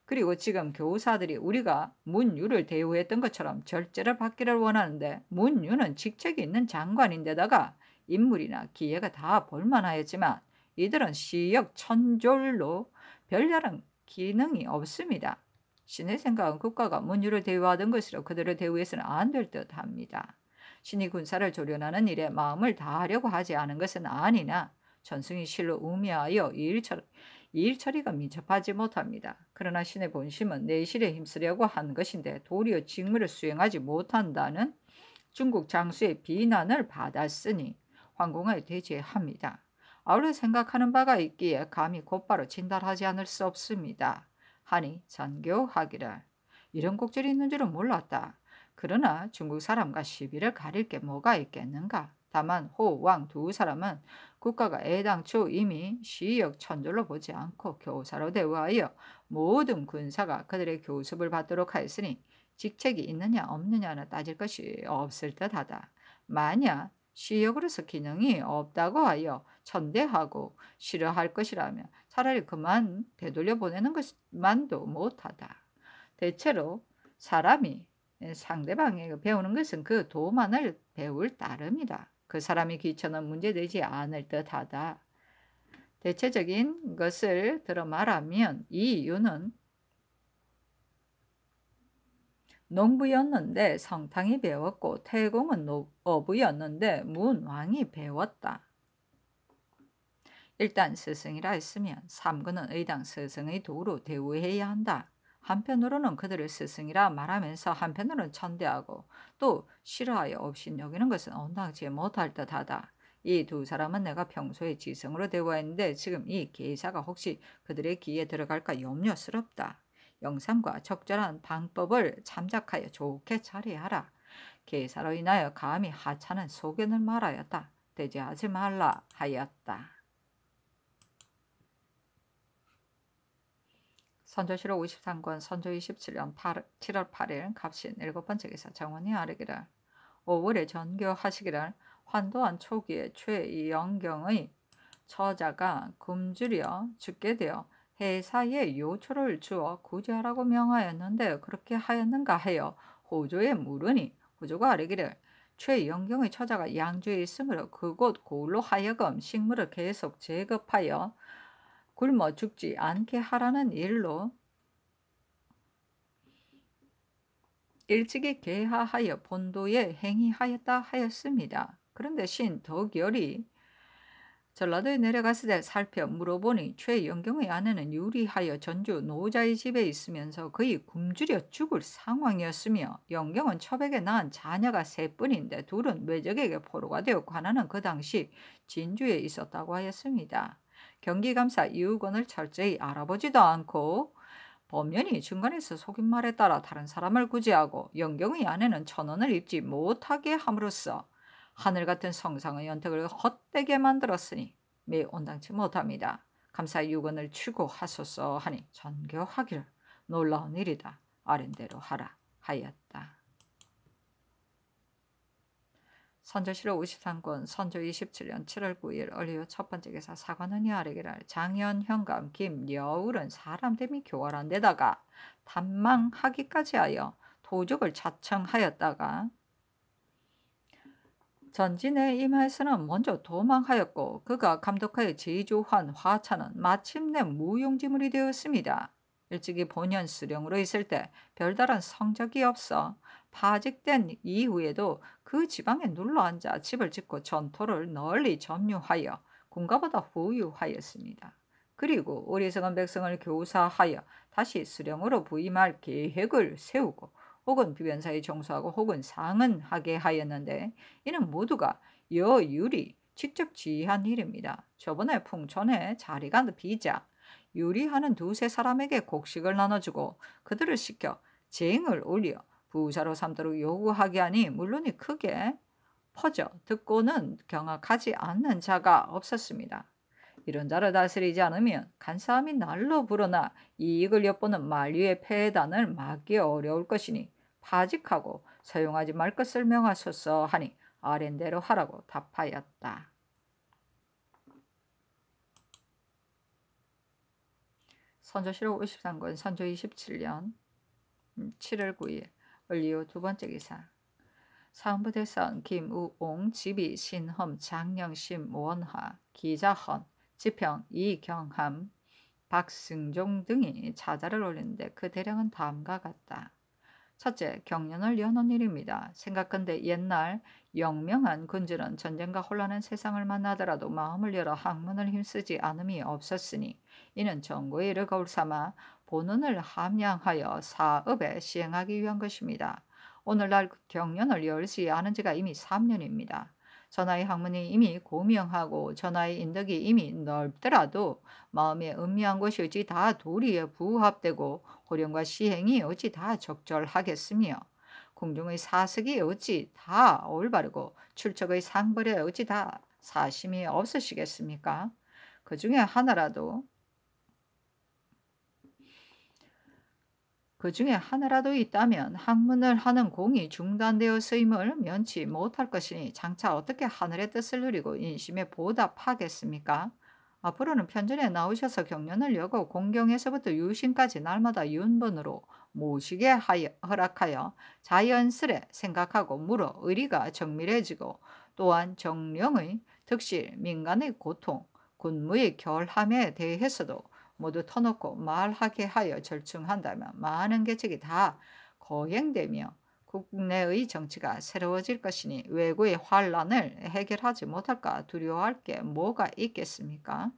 그리고 지금 교사들이 우리가 문유를 대우했던 것처럼 절제를 받기를 원하는데 문유는 직책이 있는 장관인데다가 인물이나 기회가 다 볼만하였지만 이들은 시역 천졸로 별다른 기능이 없습니다. 신의 생각은 국가가 문유를 대우하던 것으로 그들을 대우해서는 안 될 듯합니다. 신이 군사를 조련하는 일에 마음을 다하려고 하지 않은 것은 아니나 전승이 실로 우매하여 일 처리가 민첩하지 못합니다. 그러나 신의 본심은 내실에 힘쓰려고 한 것인데 도리어 직무를 수행하지 못한다는 중국 장수의 비난을 받았으니 황공을 대제합니다. 아울러 생각하는 바가 있기에 감히 곧바로 진달하지 않을 수 없습니다. 하니 전교하기를 이런 곡절이 있는 줄은 몰랐다. 그러나 중국 사람과 시비를 가릴 게 뭐가 있겠는가. 다만 호, 왕 두 사람은 국가가 애당초 이미 시역 천졸로 보지 않고 교사로 대우하여 모든 군사가 그들의 교습을 받도록 하였으니 직책이 있느냐 없느냐는 따질 것이 없을 듯하다. 만약 시역으로서 기능이 없다고 하여 천대하고 싫어할 것이라면 차라리 그만 되돌려 보내는 것만도 못하다. 대체로 사람이 상대방에게 배우는 것은 그 도만을 배울 따름이다. 그 사람이 귀천은 문제되지 않을 듯하다. 대체적인 것을 들어 말하면 이 이유는 농부였는데 성탕이 배웠고 태공은 어부였는데 문왕이 배웠다. 일단 스승이라 했으면 삼군은 의당 스승의 도로 대우해야 한다. 한편으로는 그들을 스승이라 말하면서 한편으로는 천대하고 또 싫어하여 없이 여기는 것은 온당치 못할 듯하다. 이 두 사람은 내가 평소에 지성으로 대우했는데 지금 이 계사가 혹시 그들의 귀에 들어갈까 염려스럽다. 영상과 적절한 방법을 참작하여 좋게 처리하라. 계사로 인하여 감히 하찮은 소견을 말하였다. 대제하지 말라 하였다. 선조실록 53권 선조 27년 7월 8일 갑신 7번째 기사 정원이 아뢰기를 5월에 전교하시기를 환도한 초기에 최영경의 처자가 굶주려 죽게 되어 해사에 요초를 주어 구제하라고 명하였는데 그렇게 하였는가 하여 호조에 물으니 호조가 아뢰기를 최영경의 처자가 양주에 있으므로 그곳 고을로 하여금 식물을 계속 제급하여 굶어 죽지 않게 하라는 일로 일찍이 개하하여 본도에 행위하였다 하였습니다. 그런데 신 덕열이 전라도에 내려갔을 때 살펴 물어보니 최영경의 아내는 유리하여 전주 노자의 집에 있으면서 거의 굶주려 죽을 상황이었으며 영경은 처백에 낳은 자녀가 셋뿐인데 둘은 외적에게 포로가 되었고 하나는 그 당시 진주에 있었다고 하였습니다. 경기감사 이유건을 철저히 알아보지도 않고 범연이 중간에서 속인 말에 따라 다른 사람을 구제하고 영경의 아내는 천원을 입지 못하게 함으로써 하늘 같은 성상의 연택을 헛되게 만들었으니 매우 온당치 못합니다. 감사 유건을 추구하소서 하니 전교하기를 놀라운 일이다. 아랜대로 하라 하였다. 선조실록 53권 선조 27년 7월 9일 얼리오 첫 번째 기사 사관원이 아뢰기를 장현 현감 김여울은 사람됨이 교활한 데다가 탐망하기까지 하여 도적을 자청하였다가 전진에 임하에서는 먼저 도망하였고 그가 감독하여 제조한 화차는 마침내 무용지물이 되었습니다. 일찍이 본연 수령으로 있을 때 별다른 성적이 없어 파직된 이후에도 그 지방에 눌러앉아 집을 짓고 전토를 널리 점유하여 군가보다 후유하였습니다. 그리고 어리석은 백성을 교사하여 다시 수령으로 부임할 계획을 세우고 혹은 비변사에 종수하고 혹은 상은하게 하였는데 이는 모두가 여율이 직접 지휘한 일입니다. 저번에 풍촌에 자리가 비자 유리하는 두세 사람에게 곡식을 나눠주고 그들을 시켜 쟁을 올려 부자로 삼도록 요구하게 하니 물론이 크게 퍼져 듣고는 경악하지 않는 자가 없었습니다. 이런 자를 다스리지 않으면 간사함이 날로 불어나 이익을 엿보는 만류의 폐단을 막기 어려울 것이니 파직하고 사용하지 말 것을 명하소서 하니 아랜대로 하라고 답하였다. 선조실록 53권 선조 27년 7월 9일 을리오 두 번째 기사 사헌부대선 김우옹 지비 신험 장영심 원하 기자헌 지평 이경함 박승종 등이 자자를 올리는데 그 대령은 다음과 같다. 첫째, 경련을 여는 일입니다. 생각건대 옛날 영명한 군주는 전쟁과 혼란한 세상을 만나더라도 마음을 열어 학문을 힘쓰지 않음이 없었으니 이는 정고의 일을 거울 삼아 본원을 함양하여 사업에 시행하기 위한 것입니다. 오늘날 경련을 열지 않은 지가 이미 3년입니다. 전하의 학문이 이미 고명하고 전하의 인덕이 이미 넓더라도 마음의 음미한 것이 어찌 다 도리에 부합되고 호령과 시행이 어찌 다 적절하겠으며 궁중의 사석이 어찌 다 올바르고 출척의 상벌에 어찌 다 사심이 없으시겠습니까? 그 중에 하나라도 있다면 학문을 하는 공이 중단되었음을 면치 못할 것이니 장차 어떻게 하늘의 뜻을 누리고 인심에 보답하겠습니까? 앞으로는 편전에 나오셔서 경련을 여고 공경에서부터 유신까지 날마다 윤번으로 모시게 허락하여 자연스레 생각하고 물어 의리가 정밀해지고 또한 정령의 득실, 민간의 고통, 군무의 결함에 대해서도 모두 터놓고 말하게 하여 절충한다면 많은 계책이 다 거행되며 국내의 정치가 새로워질 것이니 외구의 환란을 해결하지 못할까 두려워할 게 뭐가 있겠습니까?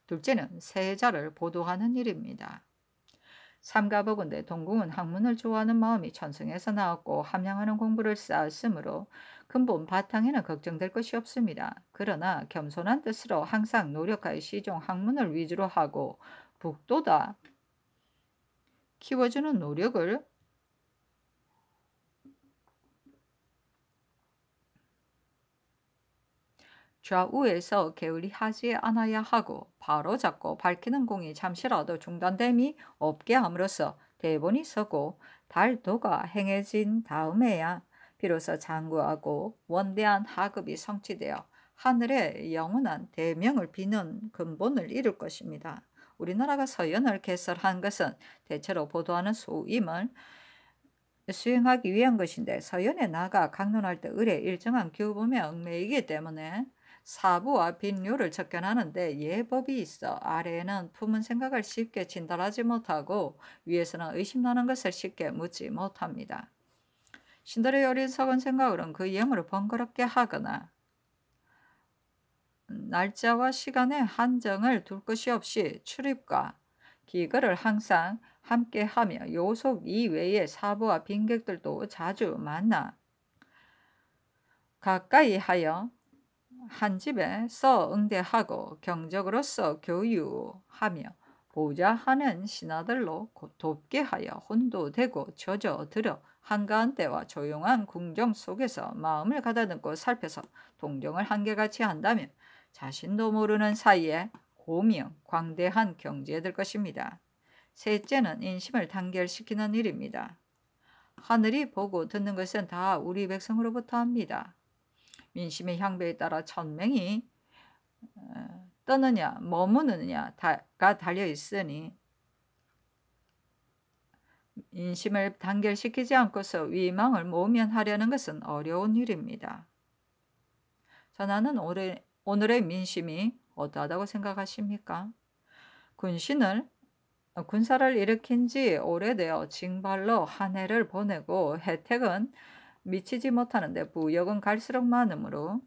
둘째는 세자를 보도하는 일입니다. 삼가보건대 동궁은 학문을 좋아하는 마음이 천성에서 나왔고 함양하는 공부를 쌓았으므로 근본 바탕에는 걱정될 것이 없습니다. 그러나 겸손한 뜻으로 항상 노력하여 시종 학문을 위주로 하고 북돋아 키워주는 노력을 좌우에서 게을리하지 않아야 하고 바로잡고 밝히는 공이 잠시라도 중단됨이 없게 함으로써 대본이 서고 달도가 행해진 다음에야 비로소 장구하고 원대한 하급이 성취되어 하늘의 영원한 대명을 비는 근본을 이룰 것입니다. 우리나라가 서연을 개설한 것은 대체로 보도하는 소임을 수행하기 위한 것인데 서연에 나가 강론할 때 을의 일정한 규범에 얽매이기 때문에 사부와 빈료를 접견하는데 예법이 있어 아래에는 품은 생각을 쉽게 진달하지 못하고 위에서는 의심나는 것을 쉽게 묻지 못합니다. 신들의 어리석은 생각으로는 그 예물을 번거롭게 하거나 날짜와 시간에 한정을 둘 것이 없이 출입과 기거를 항상 함께하며 요속 이외의 사부와 빈객들도 자주 만나 가까이 하여 한 집에 써 응대하고 경적으로서 교유하며 보좌하는 신하들로 돕게 하여 혼도되고 젖어들어 한가한 때와 조용한 궁정 속에서 마음을 가다듬고 살펴서 동정을 한결같이 한다면 자신도 모르는 사이에 고명, 광대한 경지에 들 것입니다. 셋째는 인심을 단결시키는 일입니다. 하늘이 보고 듣는 것은 다 우리 백성으로부터 합니다. 민심의 향배에 따라 천명이 떠느냐 머무느냐가 달려 있으니 인심을 단결시키지 않고서 위망을 모면하려는 것은 어려운 일입니다. 전하는 오늘의 민심이 어떠하다고 생각하십니까? 군사를 일으킨 지 오래되어 징발로 한 해를 보내고 혜택은 미치지 못하는데 부역은 갈수록 많으므로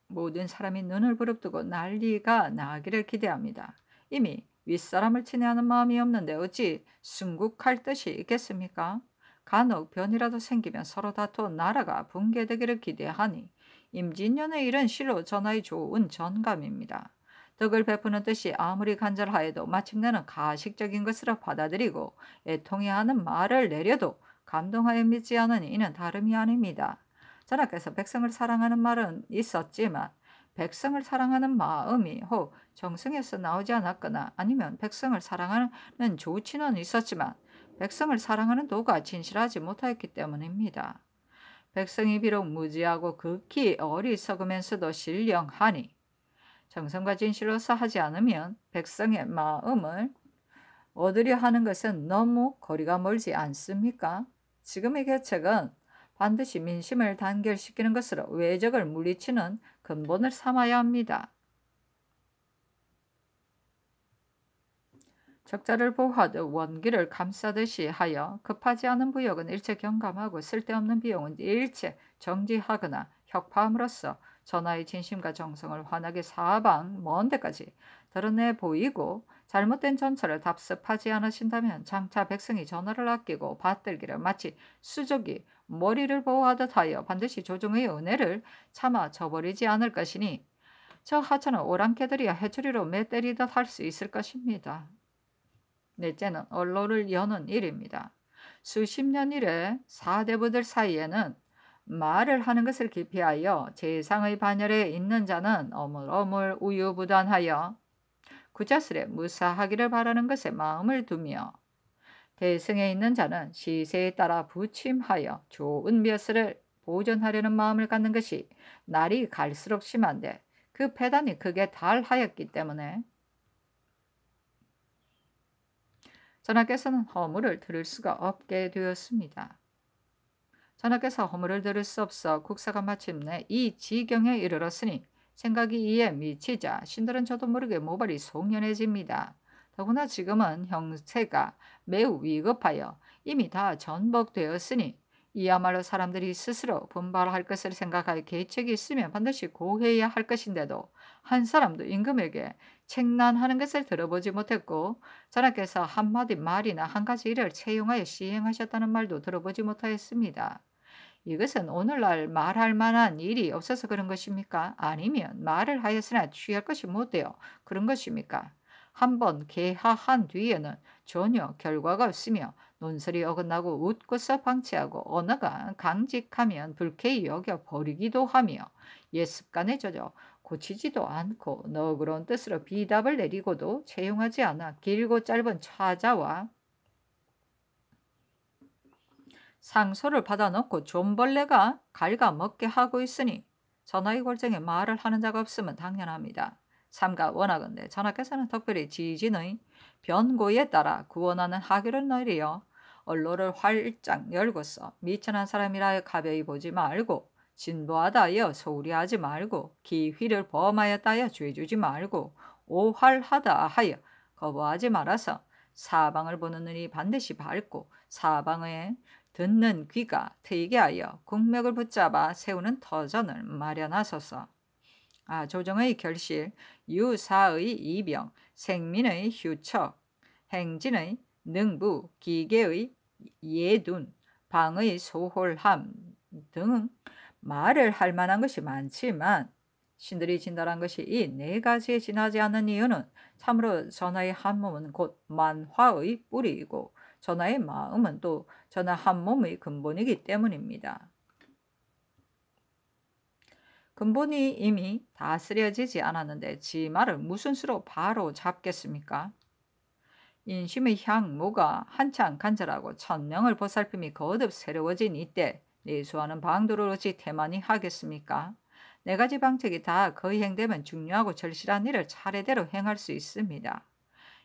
모든 사람이 눈을 부릅뜨고 난리가 나기를 기대합니다. 이미 윗사람을 친애하는 마음이 없는데 어찌 순국할 뜻이 있겠습니까? 간혹 변이라도 생기면 서로 다투어 나라가 붕괴되기를 기대하니 임진년의 일은 실로 전하의 좋은 전감입니다. 덕을 베푸는 뜻이 아무리 간절하여도 마침내는 가식적인 것으로 받아들이고 애통해하는 말을 내려도 감동하여 믿지 않으니 이는 다름이 아닙니다. 전하께서 백성을 사랑하는 말은 있었지만 백성을 사랑하는 마음이 혹 정성에서 나오지 않았거나 아니면 백성을 사랑하는 조치는 있었지만 백성을 사랑하는 도가 진실하지 못하였기 때문입니다. 백성이 비록 무지하고 극히 어리석으면서도 신령하니 정성과 진실로서 하지 않으면 백성의 마음을 얻으려 하는 것은 너무 거리가 멀지 않습니까? 지금의 계책은 반드시 민심을 단결시키는 것으로 외적을 물리치는 근본을 삼아야 합니다. 적자를 보호하듯 원기를 감싸듯이 하여 급하지 않은 부역은 일체 경감하고 쓸데없는 비용은 일체 정지하거나 혁파함으로써 전하의 진심과 정성을 환하게 사방 먼 데까지 드러내 보이고 잘못된 전철을 답습하지 않으신다면 장차 백성이 전하를 아끼고 받들기를 마치 수족이 머리를 보호하듯 하여 반드시 조정의 은혜를 참아 저버리지 않을 것이니 저 하찮은 오랑캐들이야 해초리로 매때리듯 할 수 있을 것입니다. 넷째는 언로를 여는 일입니다. 수십 년 이래 사대부들 사이에는 말을 하는 것을 기피하여 재상의 반열에 있는 자는 어물어물 우유부단하여 구자스레 무사하기를 바라는 것에 마음을 두며 대승에 있는 자는 시세에 따라 부침하여 좋은 벼슬을 보존하려는 마음을 갖는 것이 날이 갈수록 심한데 그 패단이 크게 달하였기 때문에 전하께서는 허물을 들을 수가 없게 되었습니다. 전하께서 허물을 들을 수 없어 국사가 마침내 이 지경에 이르렀으니 생각이 이에 미치자 신들은 저도 모르게 모발이 송연해집니다. 더구나 지금은 형세가 매우 위급하여 이미 다 전복되었으니 이야말로 사람들이 스스로 분발할 것을 생각할 계책이 있으면 반드시 고해야 할 것인데도 한 사람도 임금에게 책난하는 것을 들어보지 못했고 전하께서 한마디 말이나 한 가지 일을 채용하여 시행하셨다는 말도 들어보지 못하였습니다. 이것은 오늘날 말할 만한 일이 없어서 그런 것입니까? 아니면 말을 하였으나 취할 것이 못되어 그런 것입니까? 한번 개하한 뒤에는 전혀 결과가 없으며 논설이 어긋나고 웃고서 방치하고 언어가 강직하면 불쾌히 여겨 버리기도 하며 옛 습관에 젖어 고치지도 않고 너그러운 뜻으로 비답을 내리고도 채용하지 않아 길고 짧은 차자와 상소를 받아놓고 존벌레가 갉아먹게 하고 있으니 전하의 골정에 말을 하는 자가 없으면 당연합니다. 삼가 원하건대 전하께서는 특별히 지진의 변고에 따라 구원하는 하기를 내리어 언로를 활짝 열고서 미천한 사람이라 가벼이 보지 말고 진보하다 하여 소홀히 하지 말고 기휘를 범하였다 하여 죄주지 말고 오활하다 하여 거부하지 말아서 사방을 보는 눈이 반드시 밝고 사방에 듣는 귀가 트이게 하여 국맥을 붙잡아 세우는 터전을 마련하소서. 조정의 결실, 유사의 이병, 생민의 휴척, 행진의 능부, 기계의 예둔, 방의 소홀함 등 말을 할 만한 것이 많지만 신들이 진달한 것이 이 네 가지에 지나지 않는 이유는 참으로 전하의 한 몸은 곧 만화의 뿌리이고 전하의 마음은 또 전하 한 몸의 근본이기 때문입니다. 근본이 이미 다스려지지 않았는데 지 말을 무슨 수로 바로 잡겠습니까? 인심의 향모가 한창 간절하고 천명을 보살핌이 거듭 새로워진 이때 내수하는 방도를 어찌 태만히 하겠습니까? 네 가지 방책이 다 거행되면 중요하고 절실한 일을 차례대로 행할 수 있습니다.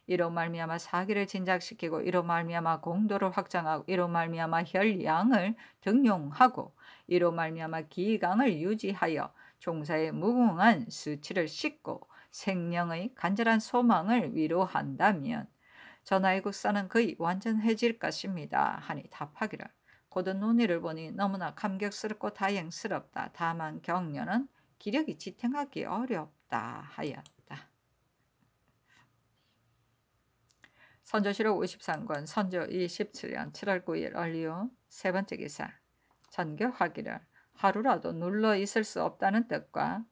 이로 말미암아 사기를 진작시키고 이로 말미암아 공도를 확장하고 이로 말미암아 혈량을 등용하고 이로 말미암아 기강을 유지하여 종사의 무궁한 수치를 씻고 생명의 간절한 소망을 위로한다면 전하의 국사는 거의 완전해질 것입니다 하니 답하기를 고든 논의를 보니 너무나 감격스럽고 다행스럽다. 다만 격려는 기력이 지탱하기 어렵다 하였다. 선조실록 53권 선조 27년 7월 9일 얼리오 세 번째 기사 전교하기를 하루라도 눌러 있을 수 없다는 뜻과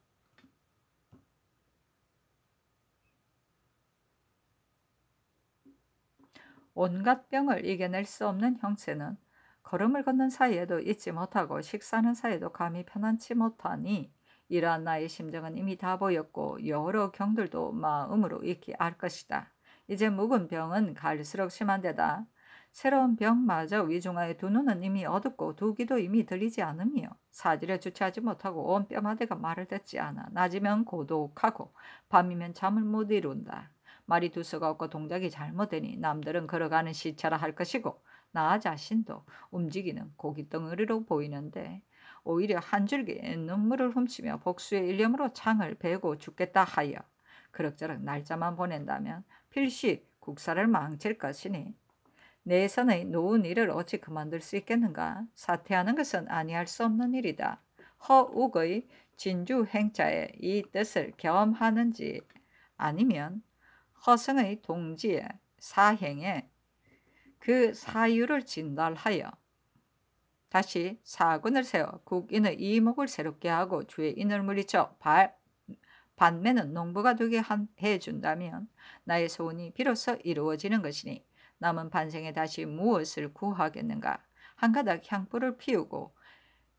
온갖 병을 이겨낼 수 없는 형세는 걸음을 걷는 사이에도 잊지 못하고 식사하는 사이에도 감히 편안치 못하니 이러한 나의 심정은 이미 다 보였고 여러 경들도 마음으로 익히 알 것이다. 이제 묵은 병은 갈수록 심한 데다 새로운 병마저 위중하여 두 눈은 이미 어둡고 두 귀도 이미 들리지 않으며 사지를 주체하지 못하고 온 뼈마디가 말을 듣지 않아 낮이면 고독하고 밤이면 잠을 못 이룬다. 말이 두서가 없고 동작이 잘못되니 남들은 걸어가는 시체라 할 것이고 나 자신도 움직이는 고깃덩어리로 보이는데 오히려 한 줄기 눈물을 훔치며 복수의 일념으로 창을 베고 죽겠다 하여 그럭저럭 날짜만 보낸다면 필시 국사를 망칠 것이니 내 선의 놓은 일을 어찌 그만둘 수 있겠는가? 사퇴하는 것은 아니할 수 없는 일이다. 허욱의 진주 행자의 이 뜻을 겸하는지 아니면 허승의 동지의 사행에 그 사유를 진달하여 다시 사군을 세워 국인의 이목을 새롭게 하고 죄인을 물리쳐 반면은 농부가 되게 해준다면 나의 소원이 비로소 이루어지는 것이니 남은 반생에 다시 무엇을 구하겠는가. 한 가닥 향불을 피우고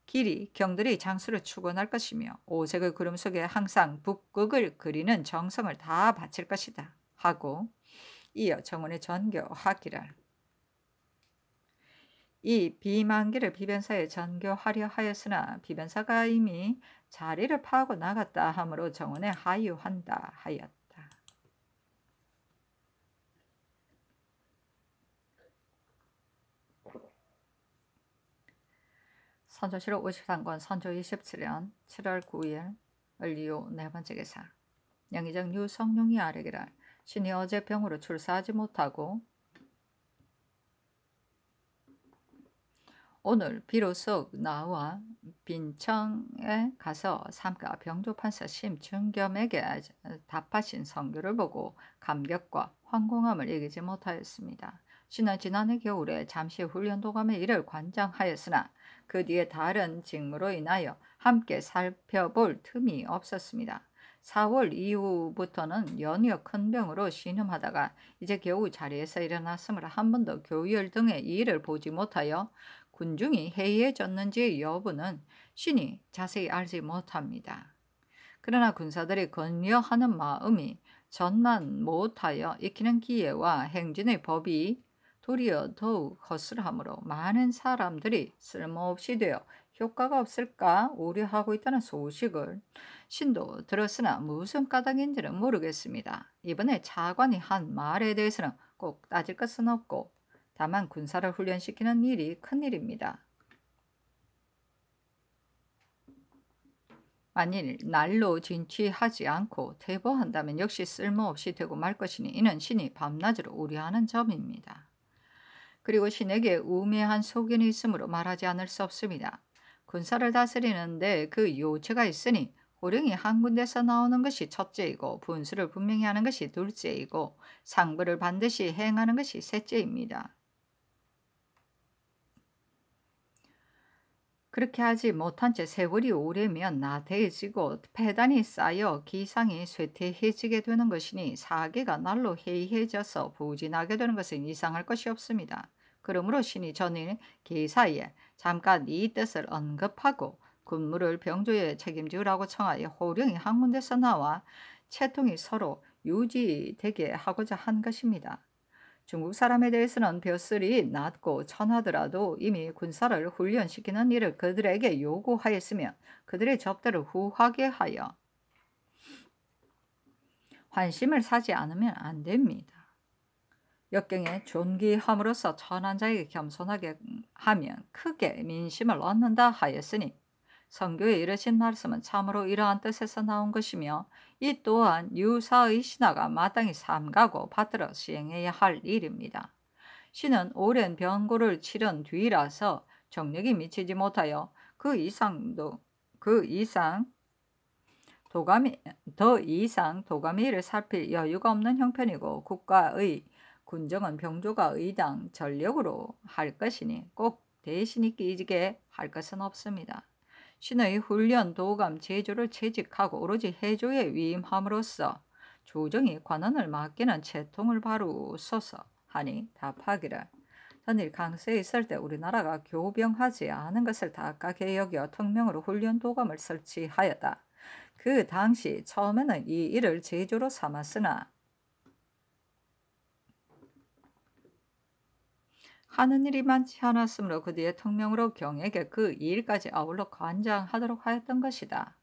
길이 경들이 장수를 축원할 것이며 오색의 구름 속에 항상 북극을 그리는 정성을 다 바칠 것이다 하고 이어 정원에 전교하기를. 이 비만기를 비변사에 전교하려 하였으나 비변사가 이미 자리를 파고 나갔다 하므로 정원에 하유한다 하였다. 선조실록 53권 선조 27년 7월 9일 을리오 네 번째 기사. 영의정 유성룡이 아뢰기를 신이 어제 병으로 출사하지 못하고 오늘 비로소 나와 빈청에 가서 삼가 병조판사 심춘겸에게 답하신 성교를 보고 감격과 황공함을 이기지 못하였습니다. 신은 지난해 겨울에 잠시 훈련도감의 일을 관장하였으나 그 뒤에 다른 직무로 인하여 함께 살펴볼 틈이 없었습니다. 4월 이후부터는 연이어 큰 병으로 신음하다가 이제 겨우 자리에서 일어났으므로 한 번도 교열 등의 일을 보지 못하여 군중이 해이해졌는지의 여부는 신이 자세히 알지 못합니다. 그러나 군사들이 건려하는 마음이 전만 못하여 익히는 기회와 행진의 법이 도리어 더욱 허술하므로 많은 사람들이 쓸모없이 되어 효과가 없을까 우려하고 있다는 소식을 신도 들었으나 무슨 까닭인지는 모르겠습니다. 이번에 차관이 한 말에 대해서는 꼭 따질 것은 없고 다만 군사를 훈련시키는 일이 큰일입니다. 만일 날로 진취하지 않고 퇴보한다면 역시 쓸모없이 되고 말 것이니 이는 신이 밤낮으로 우려하는 점입니다. 그리고 신에게 우매한 소견이 있으므로 말하지 않을 수 없습니다. 군사를 다스리는데 그 요체가 있으니 호령이 한 군데서 나오는 것이 첫째이고 분수를 분명히 하는 것이 둘째이고 상부를 반드시 행하는 것이 셋째입니다. 그렇게 하지 못한 채 세월이 오래면 나태해지고 패단이 쌓여 기상이 쇠퇴해지게 되는 것이니 사계가 날로 해이해져서 부진하게 되는 것은 이상할 것이 없습니다. 그러므로 신이 전일 기사에 잠깐 이 뜻을 언급하고 군무를 병조에 책임지으라고 청하여 호령이 한 군데서 나와 채통이 서로 유지되게 하고자 한 것입니다. 중국 사람에 대해서는 벼슬이 낮고 천하더라도 이미 군사를 훈련시키는 일을 그들에게 요구하였으며 그들의 접대를 후하게 하여 환심을 사지 않으면 안 됩니다. 역경에 존귀함으로써 천한 자에게 겸손하게 하면 크게 민심을 얻는다 하였으니 성교에 이르신 말씀은 참으로 이러한 뜻에서 나온 것이며 이 또한 유사의 신하가 마땅히 삼가고 받들어 시행해야 할 일입니다. 신은 오랜 병고를 치른 뒤라서 정력이 미치지 못하여 더 이상 도감의 일을 살필 여유가 없는 형편이고 국가의 군정은 병조가 의당 전력으로 할 것이니 꼭 대신이 끼지게 할 것은 없습니다. 신의 훈련, 도감, 제조를 채직하고 오로지 해조에 위임함으로써 조정이 관원을 맡기는 채통을 바루소서 하니 답하기를 전일 강세에 있을 때 우리나라가 교병하지 않은 것을 닦하게 여겨 특명으로 훈련 도감을 설치하였다. 그 당시 처음에는 이 일을 제조로 삼았으나 하는 일이 많지 않았으므로 그 뒤에 특명으로 경에게 그 일까지 아울러 관장하도록 하였던 것이다.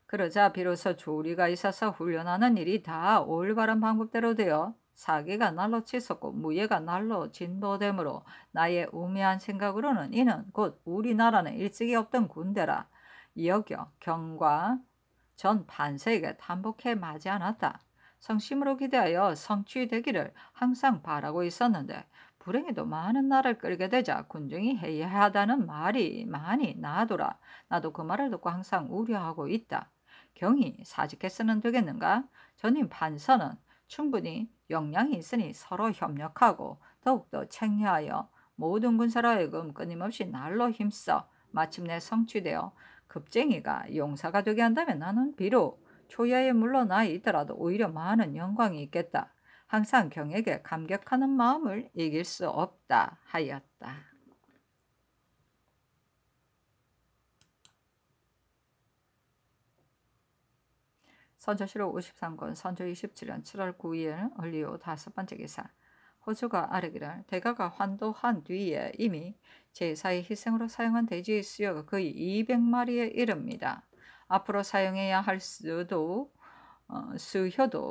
그러자 비로소 조리가 있어서 훈련하는 일이 다 올바른 방법대로 되어 사기가 날로 치솟고 무예가 날로 진보되므로 나의 우매한 생각으로는 이는 곧 우리나라는 일찍이 없던 군대라 여겨 경과 전 판서에게 탄복해 마지 않았다. 성심으로 기대하여 성취되기를 항상 바라고 있었는데 불행히도 많은 날을 끌게 되자 군중이 해이하다는 말이 많이 나더라. 나도 그 말을 듣고 항상 우려하고 있다. 경이 사직해서는 되겠는가? 전임 판서는 충분히 역량이 있으니 서로 협력하고 더욱더 책략하여 모든 군사로 하여금 끊임없이 날로 힘써 마침내 성취되어 급쟁이가 용사가 되게 한다면 나는 비록 초야에 물러나 있더라도 오히려 많은 영광이 있겠다. 항상 경에게 감격하는 마음을 이길 수 없다 하였다. 선조실록 53권 선조 27년 7월 9일 을리오 5번째 기사. 호주가 아뢰기를 대가가 환도한 뒤에 이미 제사의 희생으로 사용한 돼지의 수요가 거의 200마리에 이릅니다. 앞으로 사용해야 할 수효도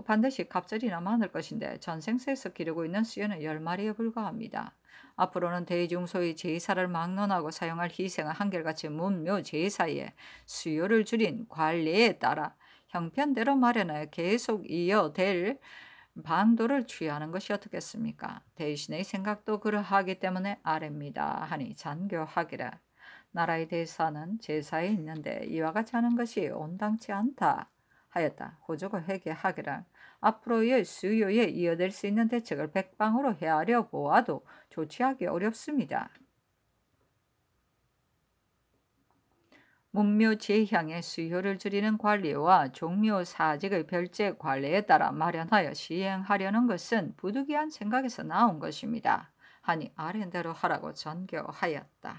반드시 갑절이나 많을 것인데 전생세에서 기르고 있는 수효는 10마리에 불과합니다. 앞으로는 대중소의 제사를 막론하고 사용할 희생은 한결같이 문묘 제사의 수요를 줄인 관례에 따라 형편대로 마련하여 계속 이어될 방도를 취하는 것이 어떻겠습니까? 대신의 생각도 그러하기 때문에 아래입니다 하니 잔교하기를 나라의 대사는 제사에 있는데 이와 같이 하는 것이 온당치 않다 하였다. 호조가 회개하기를 앞으로의 수요에 이어될 수 있는 대책을 백방으로 헤아려 보아도 조치하기 어렵습니다. 문묘 제향의 수효를 줄이는 관리와 종묘 사직의 별제 관례에 따라 마련하여 시행하려는 것은 부득이한 생각에서 나온 것입니다. 하니 아랜대로 하라고 전교하였다.